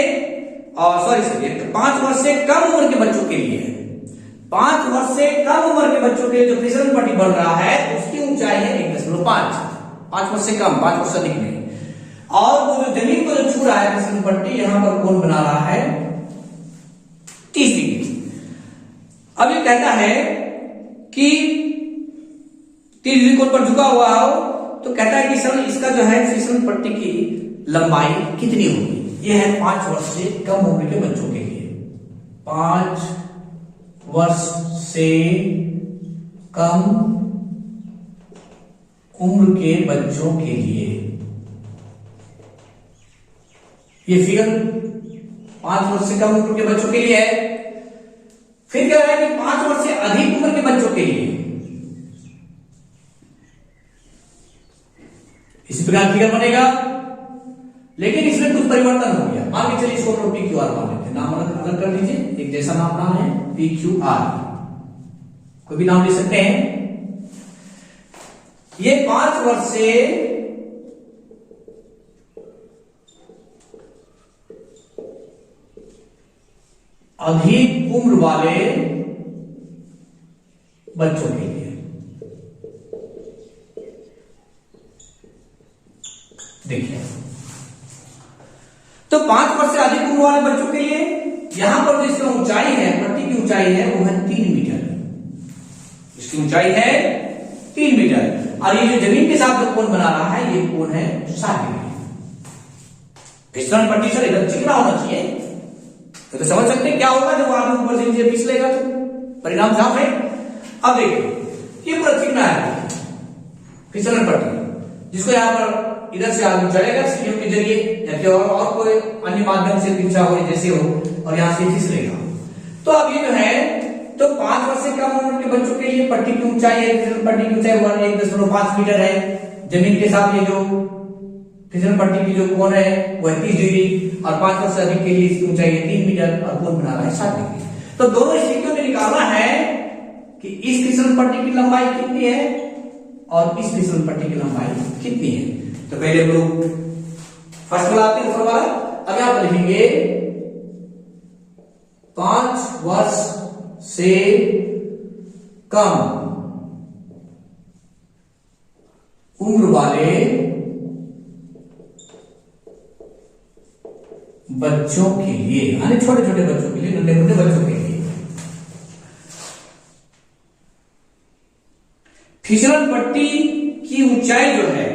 5 वर्ष से कम उम्र के बच्चों के लिए, 5 वर्ष से कम उम्र के बच्चों के लिए जो फिसल पट्टी बन रहा है उसकी ऊंचाई है 1.5, 5 वर्ष से कम, 5 वर्ष से अधिक नहीं। और वो जो जमीन को जो छू रहा है फिसल पट्टी, यहां पर कोण बना रहा है 30 डिग्री। अब ये कहता है कि 30 डिग्री कोण पर झुका हुआ हो, तो कहता है कि सर इसका जो है फिसल पट्टी की लंबाई कितनी होगी। यह है 5 वर्ष से कम उम्र के बच्चों के लिए, 5 वर्ष से कम उम्र के बच्चों के लिए ये फिगर 5 वर्ष से कम उम्र के बच्चों के लिए है। फिर कह रहा है कि 5 वर्ष से अधिक उम्र के बच्चों के लिए इसी प्रकार फिगर बनेगा, लेकिन इसमें कुछ परिवर्तन हो गया। मान के चलिए इसको हम पी क्यू आर मान लेते हैं, नाम अलग कर लीजिए, एक जैसा नाम है पी क्यू आर, कोई भी नाम ले सकते हैं। ये 5 वर्ष से अधिक उम्र वाले बच्चों के लिए, देखिए तो 5 वर्ष से अधिक उम्र वाले बच्चों के लिए यहां पर जो इसका ऊंचाई है, पट्टी की ऊंचाई है वो है 3 मीटर, इसकी ऊंचाई है 3 मीटर, और ये जो जमीन के साथ जो कोण बना रहा है ये कोण है 60 डिग्री। फिसलन पट्टी सर इधर चिकना होना चाहिए, तो समझ सकते हैं क्या होगा जब आदमी ऊपर से नीचे फिसलेगा, तो परिणाम साफ है। अब देखिए ये पूरा चिकना है फिसलन पट्टी, जिसको यहां पर इधर से आदमी चढ़ेगा सीढ़ियों के जरिए या फिर और कोई अन्य माध्यम से तिरछा हो जैसे हो, और यहां से फिसलेगा। तो अब ये जो है, तो 5 वर्ष से कम उम्र के बच्चों के लिए पट्टी की ऊंचाई है, फिसल पट्टी की ऊंचाई 1.5 मीटर है, जमीन के साथ ये जो फिसल पट्टी की जो कोण है वो 30 डिग्री, और 5 वर्ष से अधिक के लिए इसकी ऊंचाई है 3 मीटर और कोण बना रहा है 60 डिग्री। तो दोनों स्थितियों में निकालना है कि इस फिसल पट्टी की लंबाई कितनी है और इस फिसल पट्टी की लंबाई कितनी है। तो पहले हम लोग फर्स्ट वाला आते हैं, ऊपर वाला। अब यहां पर लिखेंगे 5 वर्ष से कम उम्र वाले बच्चों के लिए, यानी छोटे छोटे बच्चों के लिए, नन्हे मुन्ने बच्चों के लिए फिसलन पट्टी की ऊंचाई जो है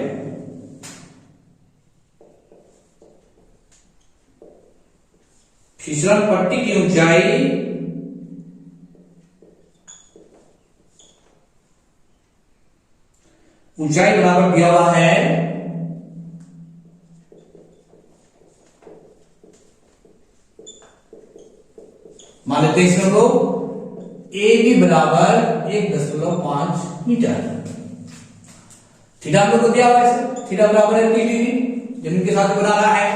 फिसलन पट्टी की ऊंचाई बराबर दिया हुआ है मान लेते हैं इसमें को ए बी बराबर 1.5 मीटर। थीटा हम लोग को दिया हुआ है, थीटा बराबर है 3 डिग्री जमीन के साथ बना रहा है।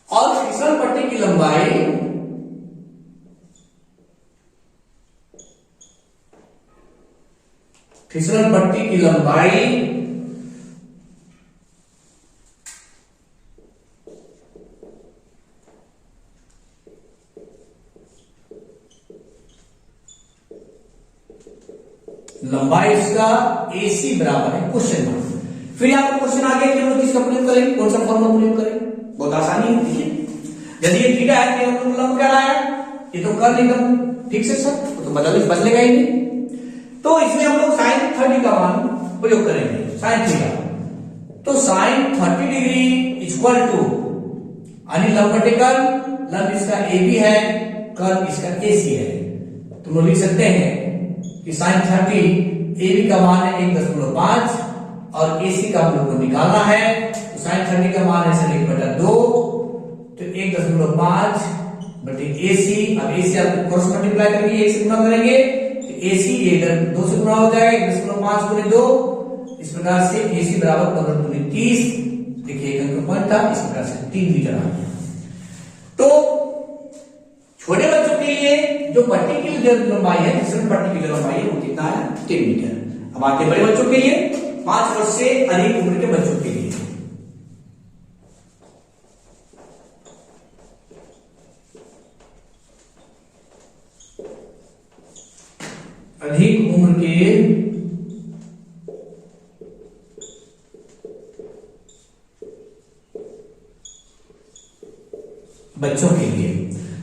और फिसलन पट्टी की लंबाई फिसलन पट्टी की लंबाई लंबाई इसका AC बराबर है क्वेश्चन मार्क। फिर यहाँ पर क्वेश्चन आ गया कि हम लोग किसका प्रयोग करेंगे, कौन सा फॉर्मूला प्रयोग करें। बहुत आसानी है, देखिए यदि ये थीटा है तो हम लोग लंब क्या लाया, ये तो कर्ल एकदम ठीक से सर तो बदलेगा ही नहीं। तो इसमें हम लोग sin 30 का मान प्रयोग करेंगे, sin थीटा। तो sin 30 डिग्री इक्वल टू यानी लंब बटे कर्ल, लंब इसका AB है, कर्ल इसका AC है। तो हम लोग लिख सकते हैं कि sin 30 AB का मान है 1.5 और AC का हम लोग को निकालना है। तो sin 30 का मान है 1/2 तो 1.5 बटे AC। अब AC आप क्रॉस मल्टीप्लाई करके 1 से गुणा करेंगे तो AC ये इधर 2 से गुणा हो जाएगा, 1.5 गुणे 2। इस प्रकार से AC बराबर 15 दूनी 30। देखिए एक अंक पॉइंट था, इस प्रकार से 3 मीटर आ गया। तो छोटे बच्चों के लिए जो पट्टी की जो लंबाई है, फिसलन पट्टी की जो लंबाई है वो कितना है 3 मीटर। अब आगे बड़े बच्चों के लिए 5 वर्ष से अधिक उम्र के बच्चों के लिए अधिक उम्र के बच्चों के लिए,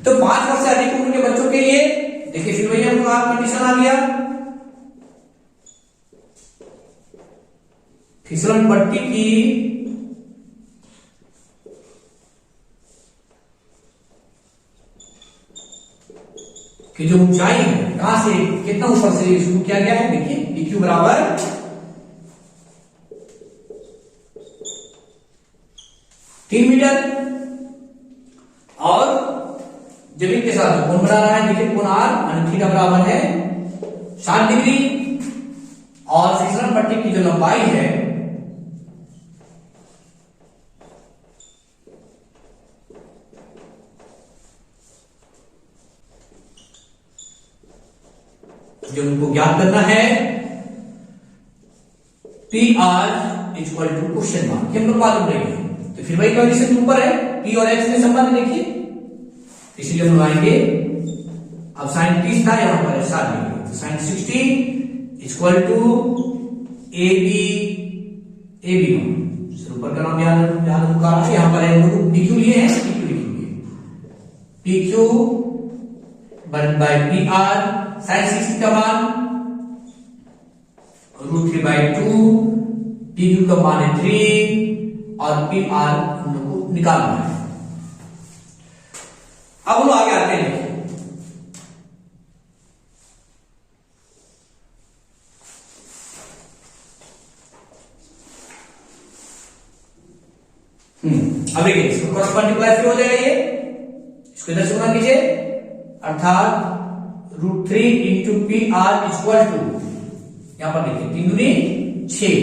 तो 5 वर्ष से अधिक उम्र के बच्चों के लिए देखिए फिर वही हमको आप कंडीशन आ गया, फिसलन पट्टी की जो ऊंचाई है कहां से कितना ऊपर से शुरू किया गया है, देखिए PQ बराबर 3 मीटर और जमीन के साथ कोण बना रहा है, देखिए कोण R यानी थीटा बराबर है 60 डिग्री और फिसलन पट्टी की जो लंबाई है जो उनको ज्ञात करना है PR equal to question mark, हम लोग मालूम नहीं है। तो फिर वही कंडीशन ऊपर है, P और X में संबंध देखिए, इसलिए हम आएंगे। अब sin 30 था, यहां पर है 60 डिग्री, तो sin 60 इक्वल टू AB ऊपर का नाम याद होगा, यहां पर है PQ लिए हैं, PQ लिखेंगे PQ बाय PR sin 60 का मान √3/2, PQ का मान है 3 और PR हम लोग को निकालना है। अब हम लोग आगे आते हैं, अब देखिए इसको क्रॉस मल्टीप्लाई हो जाएगा, ये इसको इधर से गुणा कीजिए अर्थात √3 इंटू PR इक्वल टू, यहां पर देखिए 3 दूनी 6,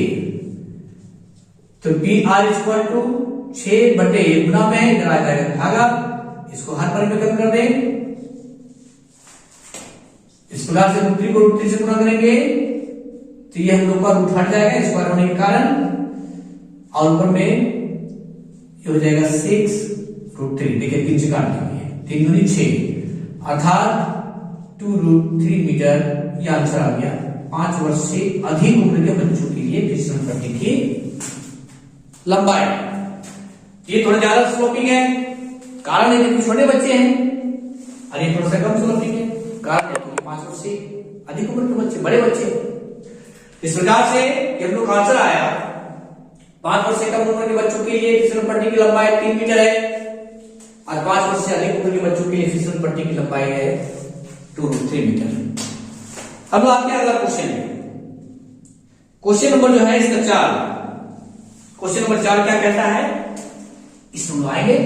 तो PR इक्वल टू 6 बटे गुना में इधर आ जाएगा भागा, इसको हर पर में कम कर दें। इस प्रकार से √3 को √3 से गुणा करेंगे तो ये हम लोग का रूट हट जाएगा स्क्वायर होने के कारण, और ऊपर में ये हो जाएगा 6√3, देखिए 3 से काट देंगे, 3 दूनी 6 अर्थात 2√3 मीटर, यह आंसर आ गया। 5 वर्ष से अधिक उम्र के बच्चों के लिए फिसलन पट्टी की लंबाई। ये थोड़ा ज्यादा स्लोपिंग है, कारण है कि छोटे बच्चे हैं और ये थोड़ा सा कम स्लोपिंग है, कारण है क्योंकि 5 वर्ष से अधिक उम्र के बच्चे, बड़े बच्चे। इस प्रकार से हम लोग आंसर आया 5 वर्ष से कम उम्र के बच्चों के लिए फिसलन पट्टी की लंबाई 3 मीटर है आज 5 वर्ष से अधिक उम्र के बच्चों के लिए फिसल पट्टी की लंबाई है 2√3 मीटर। अब आते हैं अगला क्वेश्चन में। क्वेश्चन नंबर जो है इसका 4, क्वेश्चन नंबर 4 क्या कहता है, इसमें आएंगे।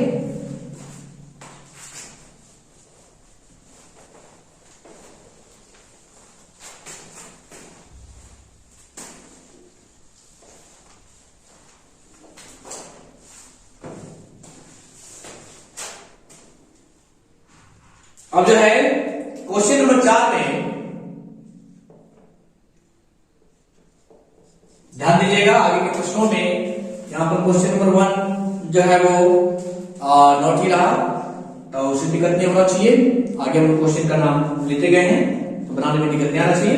अब जो है क्वेश्चन नंबर 4 में ध्यान दीजिएगा, आगे के प्रश्नों में यहां पर क्वेश्चन नंबर 1 जो है वो नोट ही रहा, तो उसे दिक्कत नहीं होना चाहिए। आगे हम क्वेश्चन का नाम लेते गए हैं तो बनाने में दिक्कत नहीं आना चाहिए।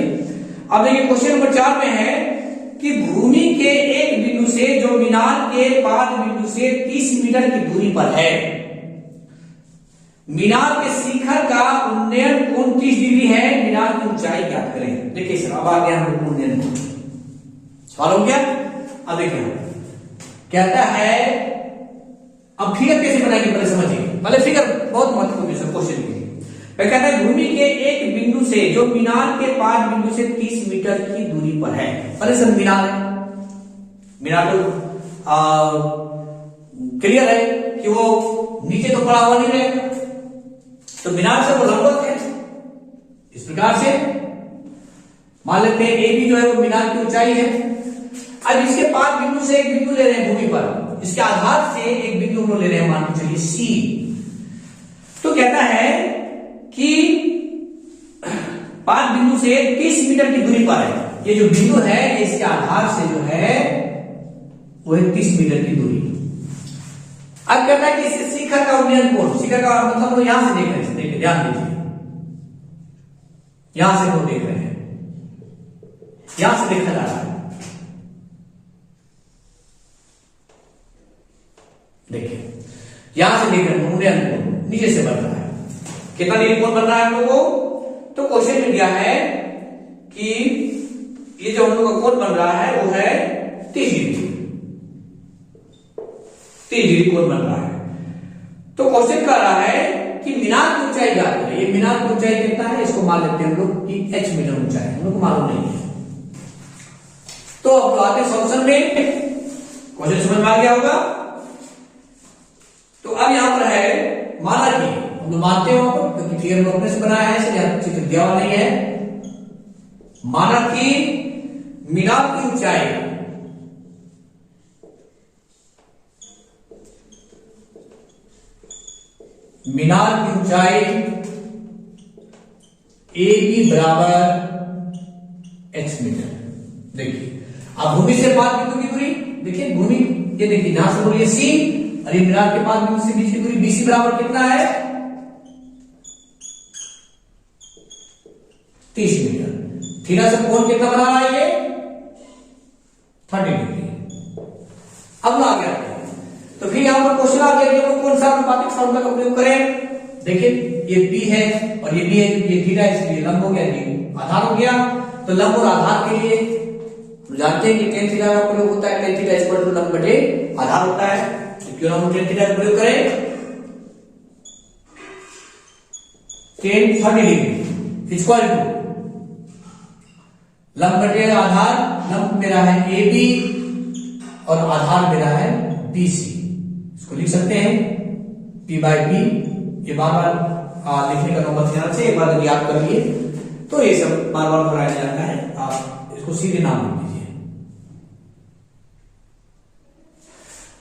अब देखिए क्वेश्चन नंबर 4 में है कि भूमि के एक बिंदु से जो मीनार के पाद बिंदु से 30 मीटर की दूरी पर है, मीनार के शिखर का उन्नयन कोण 30 डिग्री है, मीनार की ऊंचाई ज्ञात करें। देखिए सर अब आ गया हम लोग उन्नयन कोण, सवाल हो गया। अब देखिए कहता है, अब फिगर कैसे बनाएंगे पहले समझिए, पहले फिगर बहुत महत्वपूर्ण है क्वेश्चन के लिए। कहता है भूमि के एक बिंदु से जो मीनार के पाद बिंदु से 30 मीटर की दूरी पर है। पहले सर मीनार है, मीनार तो क्लियर है कि वो नीचे तो पड़ा हुआ नहीं रहेगा, तो मीनार से वो लंबवत है। इस प्रकार से मान लेते हैं ए बी जो है वो मीनार की ऊंचाई है। अब इसके पाद बिंदु से एक बिंदु ले रहे हैं भूमि पर, इसके आधार से एक बिंदु हम लोग ले रहे हैं, मान के चलिए सी। तो कहता है कि पाद बिंदु से 30 मीटर की दूरी पर है, ये जो बिंदु है इसके आधार से जो है वो है 30 मीटर की दूरी। अब कहता है कि इससे शिखर का उन्नयन कोण, शिखर का मतलब हम लोग यहां से देख रहे हैं, देखिए ध्यान दीजिए, यहां से हम देख रहे हैं, यहां से देखा जा रहा है। देखिए यहां से देख रहे हैं उन्नयन कोण नीचे से बन रहा है। कितना डिग्री कोण बन रहा है हम लोगों को, तो क्वेश्चन में दिया है कि ये जो हम लोग का कोण बन रहा है वो है 30 डिग्री, 30 डिग्री कोण बन रहा है। तो क्वेश्चन कर रहा है कि मीनार की ऊंचाई ज्ञात करें। ये मीनार की ऊंचाई कितना है, इसको मान लेते हैं हम लोग कि h मीटर ऊंचाई, हम लोग को मालूम नहीं है। तो अब आते हैं सॉल्यूशन में, क्वेश्चन समझ में आ गया होगा। तो अब यहां पर है माना कि हम लोग मानते हैं वहां पर, क्योंकि फिगर अपने से बनाया है इसलिए चित्र दिया हुआ नहीं है। माना कि मीनार की ऊंचाई ए बी बराबर h मीटर। देखिए अब भूमि से पाद बिंदु की दूरी देखिए, भूमि ये देखिए यहां से बोलिए सी, और ये मीनार के पाद बिंदु से बीच की दूरी BC बराबर कितना है 30 मीटर। थीटा से कोण कितना बना रहा है ये 30 डिग्री। अब आ गया तो फिर यहां पर क्वेश्चन आ गया कि हम कौन सा अनुपातिक फॉर्मूला का प्रयोग करें। देखिए ये बी है और ये बी है, ये थीटा इसलिए लंब हो गया, ये आधार हो गया। तो लंब और आधार के लिए जानते हैं कि tan थीटा का प्रयोग होता है, tan थीटा इक्वल टू लंब बटे आधार होता है। तो क्यों हम tan थीटा का प्रयोग करें, tan 30 डिग्री इक्वल टू लंब बटे आधार, लंब मेरा है ए बी और आधार मेरा है BC। इसको लिख सकते हैं P बाई P। ये बार बार लिखने का नंबर ध्यान से एक बार याद कर लिए तो ये सब बार बार दोहराया जाता है, आप इसको सीधे नाम लिख दीजिए।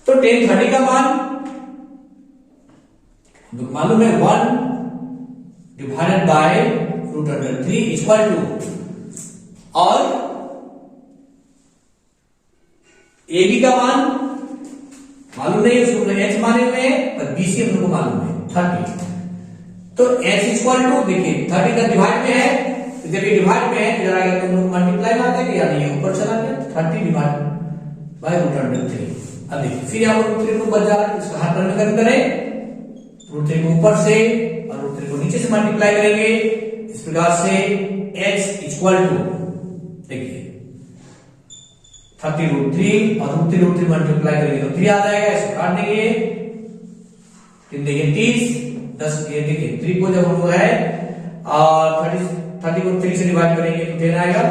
तो tan 30 का मान मालूम है 1 डिवाइडेड बाय √3 इक्वल टू, और ए बी का मान मालूम नहीं है, उसको h माने हुए हैं पर BC हम लोग को मालूम है 30। तो h इक्वल टू देखिए 30 का डिवाइड में है, तो जब ये डिवाइड में है इधर आ गया तो हम लोग मल्टीप्लाई मारते हैं, यानी ये ऊपर चला गया 30 डिवाइड बाय √3। अब देखिए फिर यहाँ पर √3 को बच जा रहा है, इसका हाथ में करें √3 को ऊपर से और √3 को नीचे से मल्टीप्लाई करेंगे। इस प्रकार से h इक्वल टू देखिए 30 √3 और √3 मल्टीप्लाई करेंगे तो 3 आ जाएगा, इसको काट देंगे 3 देखिए 30, 10 ये देखिए 3 को जब हम लोग है और 30 को 3 से डिवाइड करेंगे तो 10 आएगा,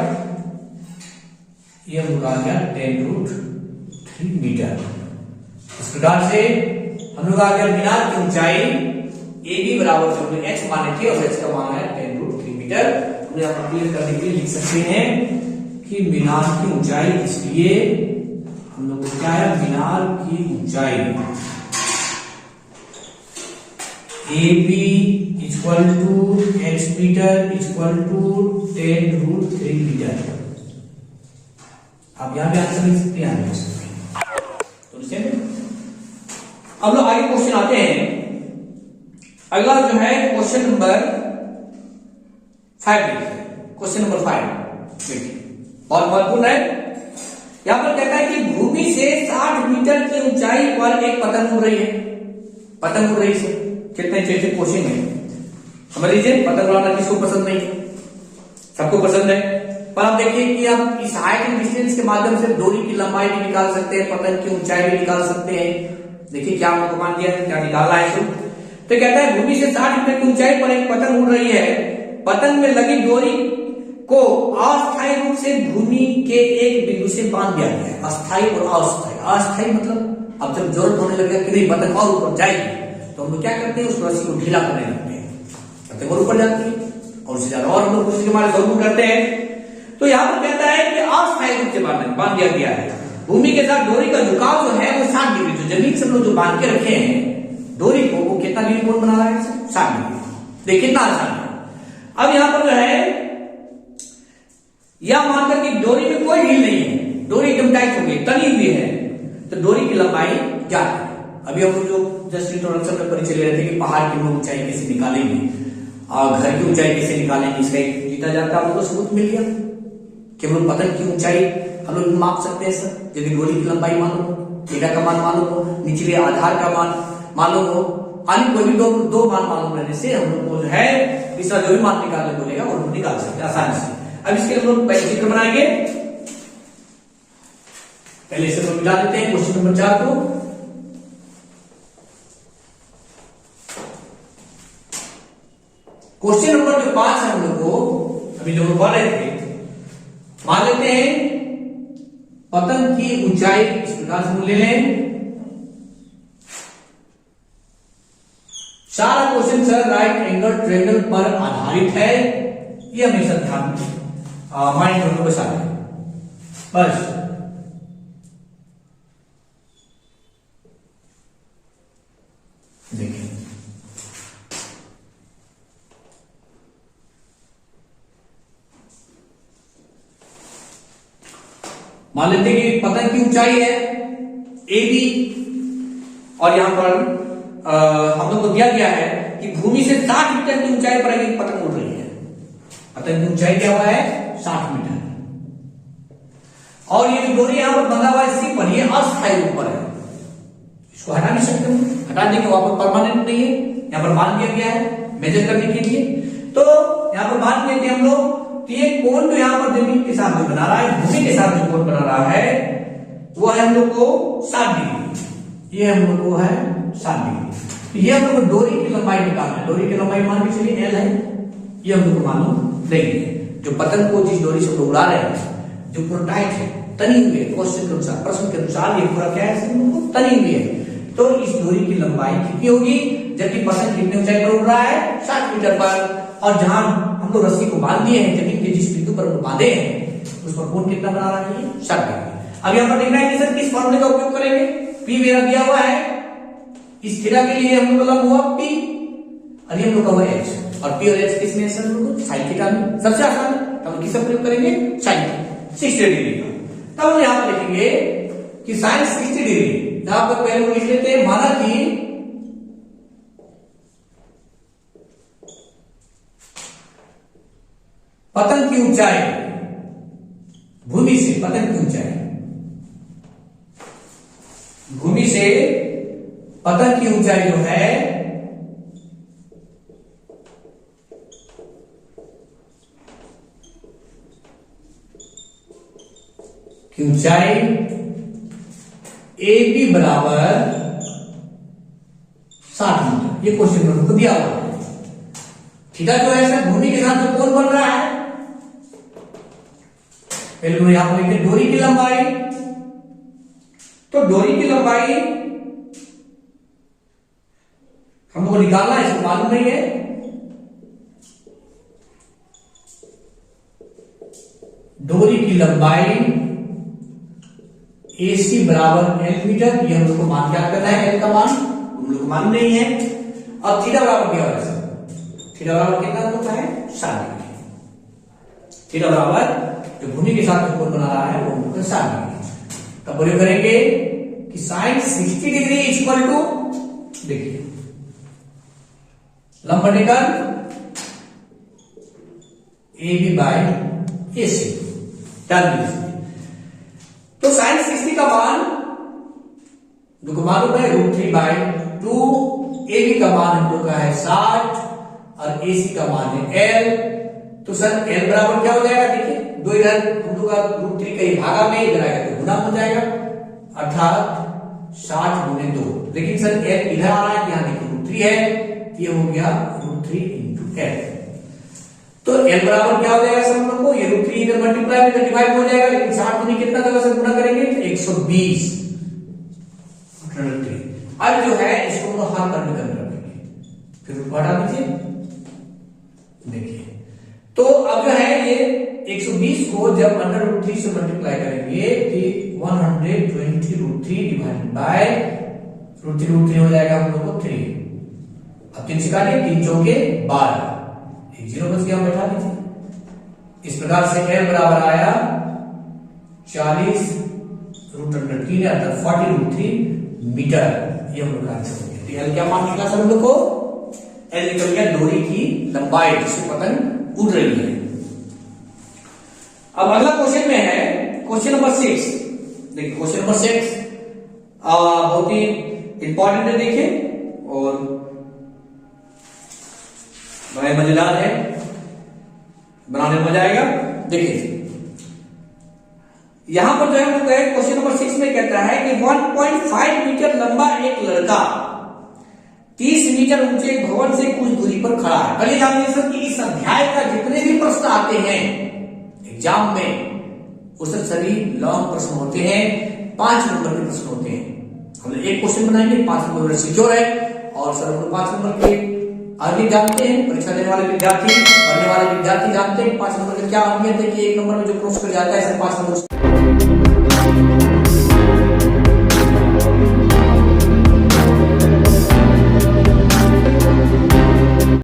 ये हम लोग आ गया 10√3 मीटर। इस प्रकार से हम लोग आ गया मीनार की ऊंचाई ए बी बराबर जो हमने h माने थे और h का मान है 10√3 मीटर। हम यहाँ पर क्लियर करने के लिए लिख सकते हैं कि मीनार की ऊंचाई, इसलिए हम लोग को क्या है, मीनार की ऊंचाई A B equal to h metre equal to 10√3 metre. आप यहां भी आंसर लिख सकते हैं, तो अब लोग आगे क्वेश्चन आते हैं। अगला जो है क्वेश्चन नंबर 5 देखिए, क्वेश्चन नंबर 5 देखिए बहुत महत्वपूर्ण है। यहां पर कहता है कि भूमि से 60 मीटर की ऊंचाई पर एक पतंग उड़ रही है। पतंग उड़ रही है, कितने अच्छे क्वेश्चन है, समझ लीजिए। पतंग उड़ाना किसको पसंद नहीं है, सबको पसंद है। पर आप देखिए कि आप इस हाइट एंड डिस्टेंस के माध्यम से डोरी की लंबाई भी निकाल सकते हैं, पतंग की ऊंचाई भी निकाल सकते हैं। देखिए क्या हमको मान दिया, क्या निकालना है इसको। तो कहता है भूमि से 60 मीटर की ऊंचाई पर एक पतंग उड़ रही है। पतंग में लगी डोरी को अस्थायी रूप से भूमि के एक बिंदु से बांध दिया गया है। अस्थायी और अस्थायी, अस्थायी मतलब अब जब जरूरत होने लगेगा कि नहीं पतंग और ऊपर जाएगी तो हम लोग क्या करते हैं, उस रस्सी को ढीला करने लगते हैं, पतंग और ऊपर जाती है और उससे ज्यादा और हम लोग कोशिश हमारे जरूर करते हैं। तो यहाँ पर कहता है कि अस्थायी रूप से बांध दिया गया है। भूमि के साथ डोरी का झुकाव जो है वो 60 डिग्री, जो जमीन से हम लोग जो बांध के रखे हैं डोरी को, वो कितना डिग्री कोण बना रहा है, 60 डिग्री। देखिए कितना आसान है। अब यहां पर जो है यह मानकर कि डोरी में कोई ढील नहीं है, डोरी एकदम टाइट हो गई, तनी हुई है, तो डोरी की लंबाई क्या है। अभी हम लोग जो जस्ट इंट्रोडक्शन में परिचय ले रहे थे कि पहाड़ की ऊंचाई कैसे निकालेंगे और घर की ऊंचाई कैसे निकालेंगे, इसका एक जीता जाता हम लोग को सबूत मिल गया कि हम लोग पतंग की ऊंचाई हम लोग माप सकते हैं सर। यदि डोरी की लंबाई मालूम हो, थीटा का मान मालूम हो, निचले आधार का मान मालूम हो, अन्य कोई भी दो मान मालूम रहने से हम लोग को जो है तीसरा जो भी मान निकालने बोलेगा वो निकाल सकते हैं आसानी से। अब इसके हम लोग पहले चित्र बनाएंगे, पहले इसे हम मिला देते हैं क्वेश्चन नंबर 4 को। क्वेश्चन नंबर जो 5 है हम लोग को अभी जो पढ़ रहे थे, मान लेते हैं पतंग की ऊंचाई इस प्रकार से ले लें। सारा question sir right angle triangle पर आधारित है, ये हमेशा ध्यान माइंड में बसा लें बस। देखिए मान लेते हैं कि पतंग की ऊंचाई है ए बी और यहां पर हम लोग को दिया गया है कि भूमि से 60 मीटर की ऊंचाई पर एक पतंग उड़ रही है। पतंग की ऊंचाई क्या हुआ है, 60 मीटर। और ये जो डोरी यहां पर बंधा हुआ है इसी पर, ये अस्थायी रूप पर है, इसको हटा नहीं सकते, हटा देंगे वहां पर परमानेंट नहीं है, यहां पर मान दिया गया है मेजर करने के लिए। तो यहां पर मान दिया कि हम लोग तो ये कोण जो यहां पर जमीन के साथ जो बना रहा है, भूमि के साथ जो कोण बना रहा है वो है हम लोग को 60 डिग्री, ये हम लोग को है 60 डिग्री। तो ये हम लोग डोरी की लंबाई निकालना है, डोरी की लंबाई मान के चलिए L है, ये हम लोग को मालूम देंगे। जो पतंग को जिस डोरी से हम लोग उड़ा रहे हैं जो पूरा टाइट है, तनी हुई है, क्वेश्चन के अनुसार प्रश्न के अनुसार ये पूरा क्या है, तनी हुई है, तो इस डोरी की लंबाई कितनी होगी, जबकि पतंग कितनी ऊंचाई पर उड़ रहा है, 60 मीटर पर। और जहां हम लोग रस्सी को बांध दिए हैं, जमीन के जिस बिंदु पर हम बांधे हैं उस पर कोण कितना बना रहा है, 60 डिग्री। अब यहां पर देखना है कि सर किस फॉर्मूले का उपयोग करेंगे। P मेरा दिया हुआ है, इस थीटा के लिए हम लोग का हुआ P और ये हम लोग का हुआ H, और P और H किसमें है सर, साइन थीटा में। सबसे आसान है, हम किसका प्रयोग करेंगे, साइन 60 डिग्री का। तब हम यहां पर लिखेंगे कि साइन 60 डिग्री, जहां पर पहले लिख लेते हैं, माना कि पतंग की ऊंचाई भूमि से, पतंग की ऊंचाई भूमि से पतंग की ऊंचाई जो है की ऊंचाई ए बी बराबर 60 मीटर। ये क्वेश्चन में हमको दिया हुआ है। थीटा जो है सर भूमि के साथ जो कोण बन रहा है, पहले तो यहां पर लिखते डोरी की लंबाई। तो डोरी की लंबाई हम लोग को निकालना है, इसको मालूम नहीं है। डोरी की लंबाई AC बराबर L मीटर, ये हम लोग को मान क्या करना है, L का मान हम लोग को मालूम नहीं है। अब थीटा बराबर क्या होगा सर, थीटा बराबर कितना होता है 60 डिग्री। थीटा बराबर जो भूमि के साथ कोण बना रहा है वो हम लोग 60 डिग्री। तब प्रयोग करेंगे कि sine 60 degree is equal to, देखिए लंब बटेकर AB बाय AC डाल दीजिए। तो साइन 60 का मान जो मालूम है √3/2, AB का मान हम लोग का है 60 और AC का मान है L। तो सर L बराबर क्या हो जाएगा, देखिए दो इधर हम लोग का √3 का भागा में इधर आएगा तो गुना हो जाएगा, अर्थात 60 गुने 2। लेकिन सर L इधर आ रहा है, यहाँ देखिए √3 है, ये हो गया √3 × L। तो L बराबर क्या हो जाएगा सर हम लोग को, ये √3 इधर मल्टीप्लाई में डिवाइड हो जाएगा, लेकिन 60 गुने कितना जगह से गुना करेंगे तो 120 √3। अब जो है इसको हम लोग हाथ पर निकल रखेंगे, फिर बढ़ा दीजिए। देखिए तो अब जो है ये 120 को जब अंडर √3 से मल्टीप्लाई करेंगे तो 120 √3 डिवाइडेड बाय √3 हो जाएगा हम लोग को 3। अब 3 से काटिए, 3 चौके 12, एक 0 बच गया, बैठा दीजिए। इस प्रकार से L बराबर आया 40 √3 अर्थात 40 √3 मीटर। ये हम लोग का आंसर हो गया। L क्या मान निकला सर हम लोग को, L निकल गया डोरी की लंबाई जिससे पतंग उड़ रही है। अब अगला क्वेश्चन में है क्वेश्चन नंबर 6। देखिए क्वेश्चन नंबर 6 बहुत ही इंपॉर्टेंट है, देखिए और बड़ा मजेदार है, बनाने में मजा आएगा। देखिए यहां पर जो है क्वेश्चन नंबर 6 में कहता है कि 1.5 मीटर लंबा एक लड़का 30 मीटर ऊंचे एक भवन से कुछ दूरी पर खड़ा है। पहले जानते हैं सर कि इस अध्याय का जितने भी प्रश्न आते हैं एग्जाम में वो सब सभी लॉन्ग प्रश्न होते हैं, 5 नंबर के प्रश्न होते हैं। हम लोग एक क्वेश्चन बनाएंगे, 5 नंबर सिक्योर है। और सर हम 5 नंबर के आगे जानते हैं, परीक्षा देने वाले विद्यार्थी, पढ़ने वाले विद्यार्थी जानते हैं 5 नंबर का क्या अहमियत है कि 1 नंबर में जो क्रॉस कर जाता है 5 नंबर